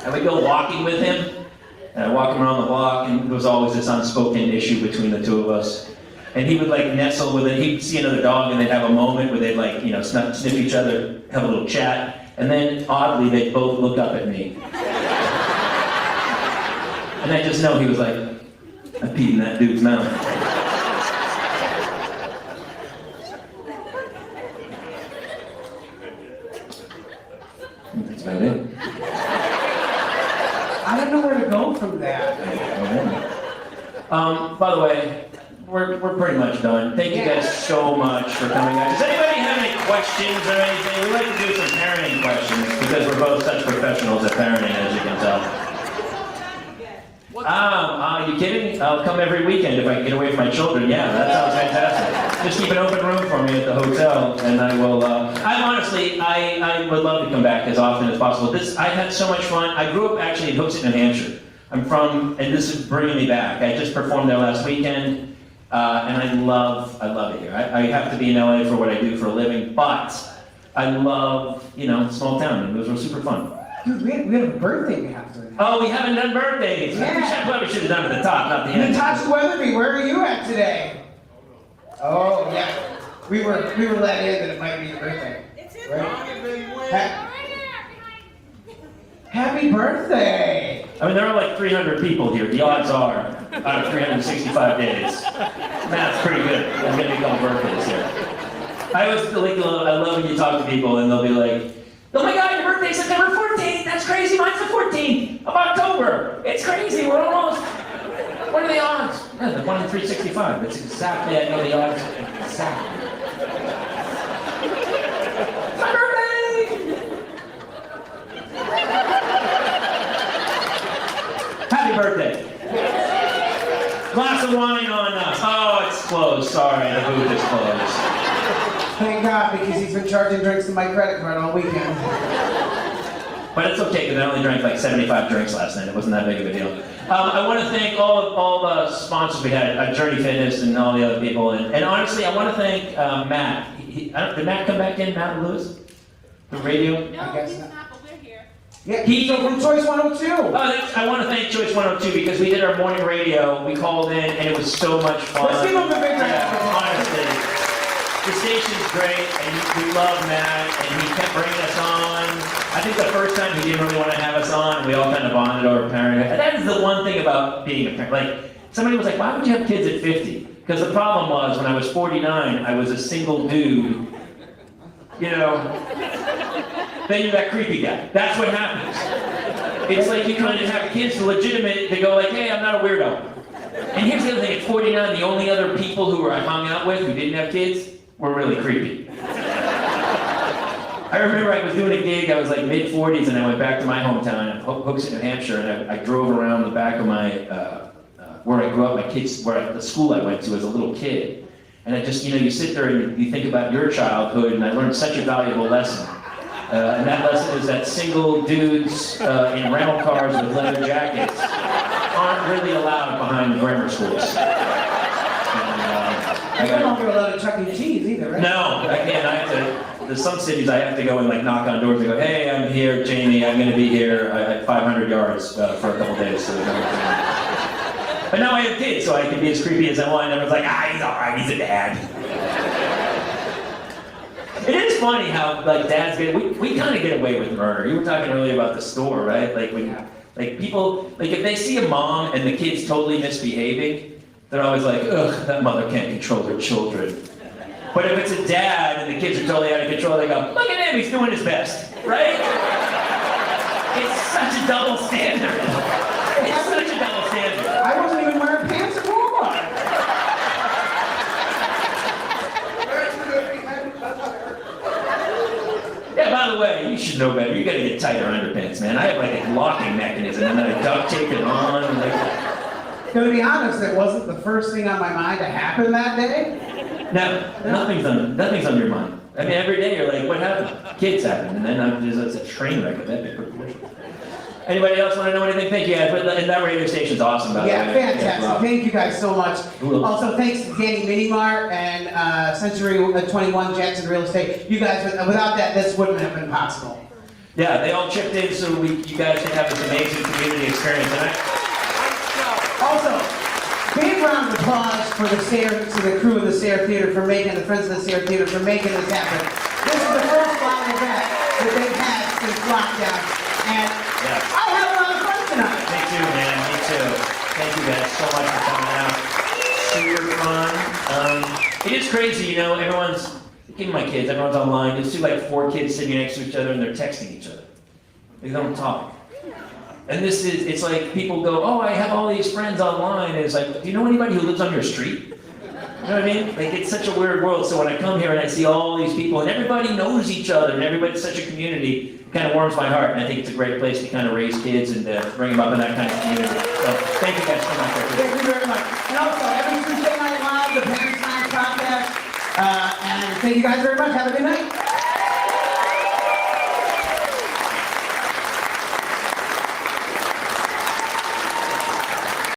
I would go walking with him, and I'd walk him around the block, and there was always this unspoken issue between the two of us. And he would like nestle with it. He'd see another dog, and they'd have a moment where they'd like, you know, sniff each other, have a little chat, and then oddly they'd both look up at me. And I just know he was like, I peed in that dude's mouth. That's about it. I don't know where to go from that. By the way, we're pretty much done. Thank you guys so much for coming out. Does anybody have any questions or anything? We like to do some parenting questions because we're both such professionals at parenting, as you can tell. Are you kidding? I'll come every weekend if I can get away from my children. Yeah, that sounds fantastic. Just keep an open room for me at the hotel, and I will. I would love to come back as often as possible. I had so much fun. I grew up actually in Hooksett, New Hampshire. I'm from, and this is bringing me back. I just performed there last weekend, and I love it here. I have to be in LA for what I do for a living, but I love, small town, and those were super fun. Dude, we had a birthday we have to do. Oh, we haven't done birthdays. Yeah. I probably should have done it at the top, not the end. Natasha Weatherby, where are you at today? Oh, yeah. We were let in that it might be your birthday. It's his Right. Right there, Happy birthday! I mean, there are like 300 people here. The odds are, out of 365 days. Math's pretty good. I'm going to be called birthdays here. I love when you talk to people and they'll be like, oh my God, your birthday's September 14th. That's crazy. Mine's the 14th of October. It's crazy. We're almost. What are the odds? Yeah, the 1 in 365. That's exactly, I know the odds. Exactly. My birthday! Happy birthday. Glass of wine on us. Oh, it's closed. Sorry, the booth is closed. Thank God, because he's been charging drinks to my credit card all weekend. But it's okay, because I only drank like 75 drinks last night. It wasn't that big of a deal. I want to thank all the sponsors we had, Journey Fitness and all the other people. And honestly, I want to thank Matt. Did Matt come back in, Matt Lewis? The radio? No, I guess he's not. not, but we're here. Yeah, he's from Choice 102. I want to thank Choice 102 because we did our morning radio. We called in, and it was so much fun. Let's give him a big round. Honestly. The station's great, and we love Matt, and he kept bringing us on. I think the first time he didn't really want to have us on, we all kind of bonded over parenthood. And that is the one thing about being a parent. Like, somebody was like, why would you have kids at 50? Because the problem was, when I was 49, I was a single dude. Then you're that creepy guy. That's what happens. It's like you trying to have kids to legitimate, to go like, hey, I'm not a weirdo. And here's the other thing, at 49, the only other people who I hung out with who didn't have kids were really creepy. I remember I was doing a gig, I was like mid-40s, and I went back to my hometown in Hooksett, New Hampshire, and I drove around the back of my, where I grew up, the school I went to as a little kid. And I just, you sit there and you think about your childhood, and I learned such a valuable lesson. And that lesson is that single dudes in rental cars with leather jackets aren't really allowed behind grammar schools. I don't get a lot of Chuck E. Cheese either, right? No, I can't. There's some cities I have to go and like knock on doors and go, hey, I'm here, Jamie, I'm going to be here at 500 yards for a couple days. So but now I have kids, so I can be as creepy as I want. And everyone's like, he's all right, he's a dad. It is funny how like dads we kind of get away with murder. You were talking earlier about the store, right? Like people, if they see a mom and the kid's totally misbehaving, they're always like, ugh, that mother can't control her children. But if it's a dad and the kids are totally out of control, they go, look at him, he's doing his best, right? It's such a double standard. It's such a double standard. I wasn't even wearing pants at Walmart. Yeah, by the way, you should know better. You gotta get tighter underpants, man. I have like a locking mechanism and then I duct tape it on. To be honest, it wasn't the first thing on my mind to happen that day. No, nothing's on your mind. I mean, every day you're like, what happened? Kids happened, and then it's a train wreck of epic proportions. Anybody else want to know anything? Thank you guys. But and that radio station's awesome, by the Yeah, way. fantastic. Thank you guys so much. Cool. Also, thanks to Danny Minimar and Century 21 Jackson Real Estate. You guys, without that, this wouldn't have been possible. Yeah, they all chipped in so you guys can have this amazing community experience. And Also, big round of applause for the crew of the Sayre Theater for making, the Friends of the Sayre Theater for making this happen. This is the first live event that they've had since lockdown, and I had a lot of fun tonight. Me too, man. Me too. Thank you guys so much for coming out. Super fun. It is crazy, you know. Everyone's, even my kids, everyone's online. You'll see like 4 kids sitting next to each other and they're texting each other. They don't talk. And it's like people go, oh, I have all these friends online. And it's like, do you know anybody who lives on your street? You know what I mean? Like, it's such a weird world. So when I come here and I see all these people and everybody knows each other and everybody's such a community, it kind of warms my heart. And I think it's a great place to kind of raise kids and bring them up in that kind of community. So thank you guys so much. Thank you very much. And also, every Tuesday Night Live, the Parents Time Podcast. And thank you guys very much. Have a good night.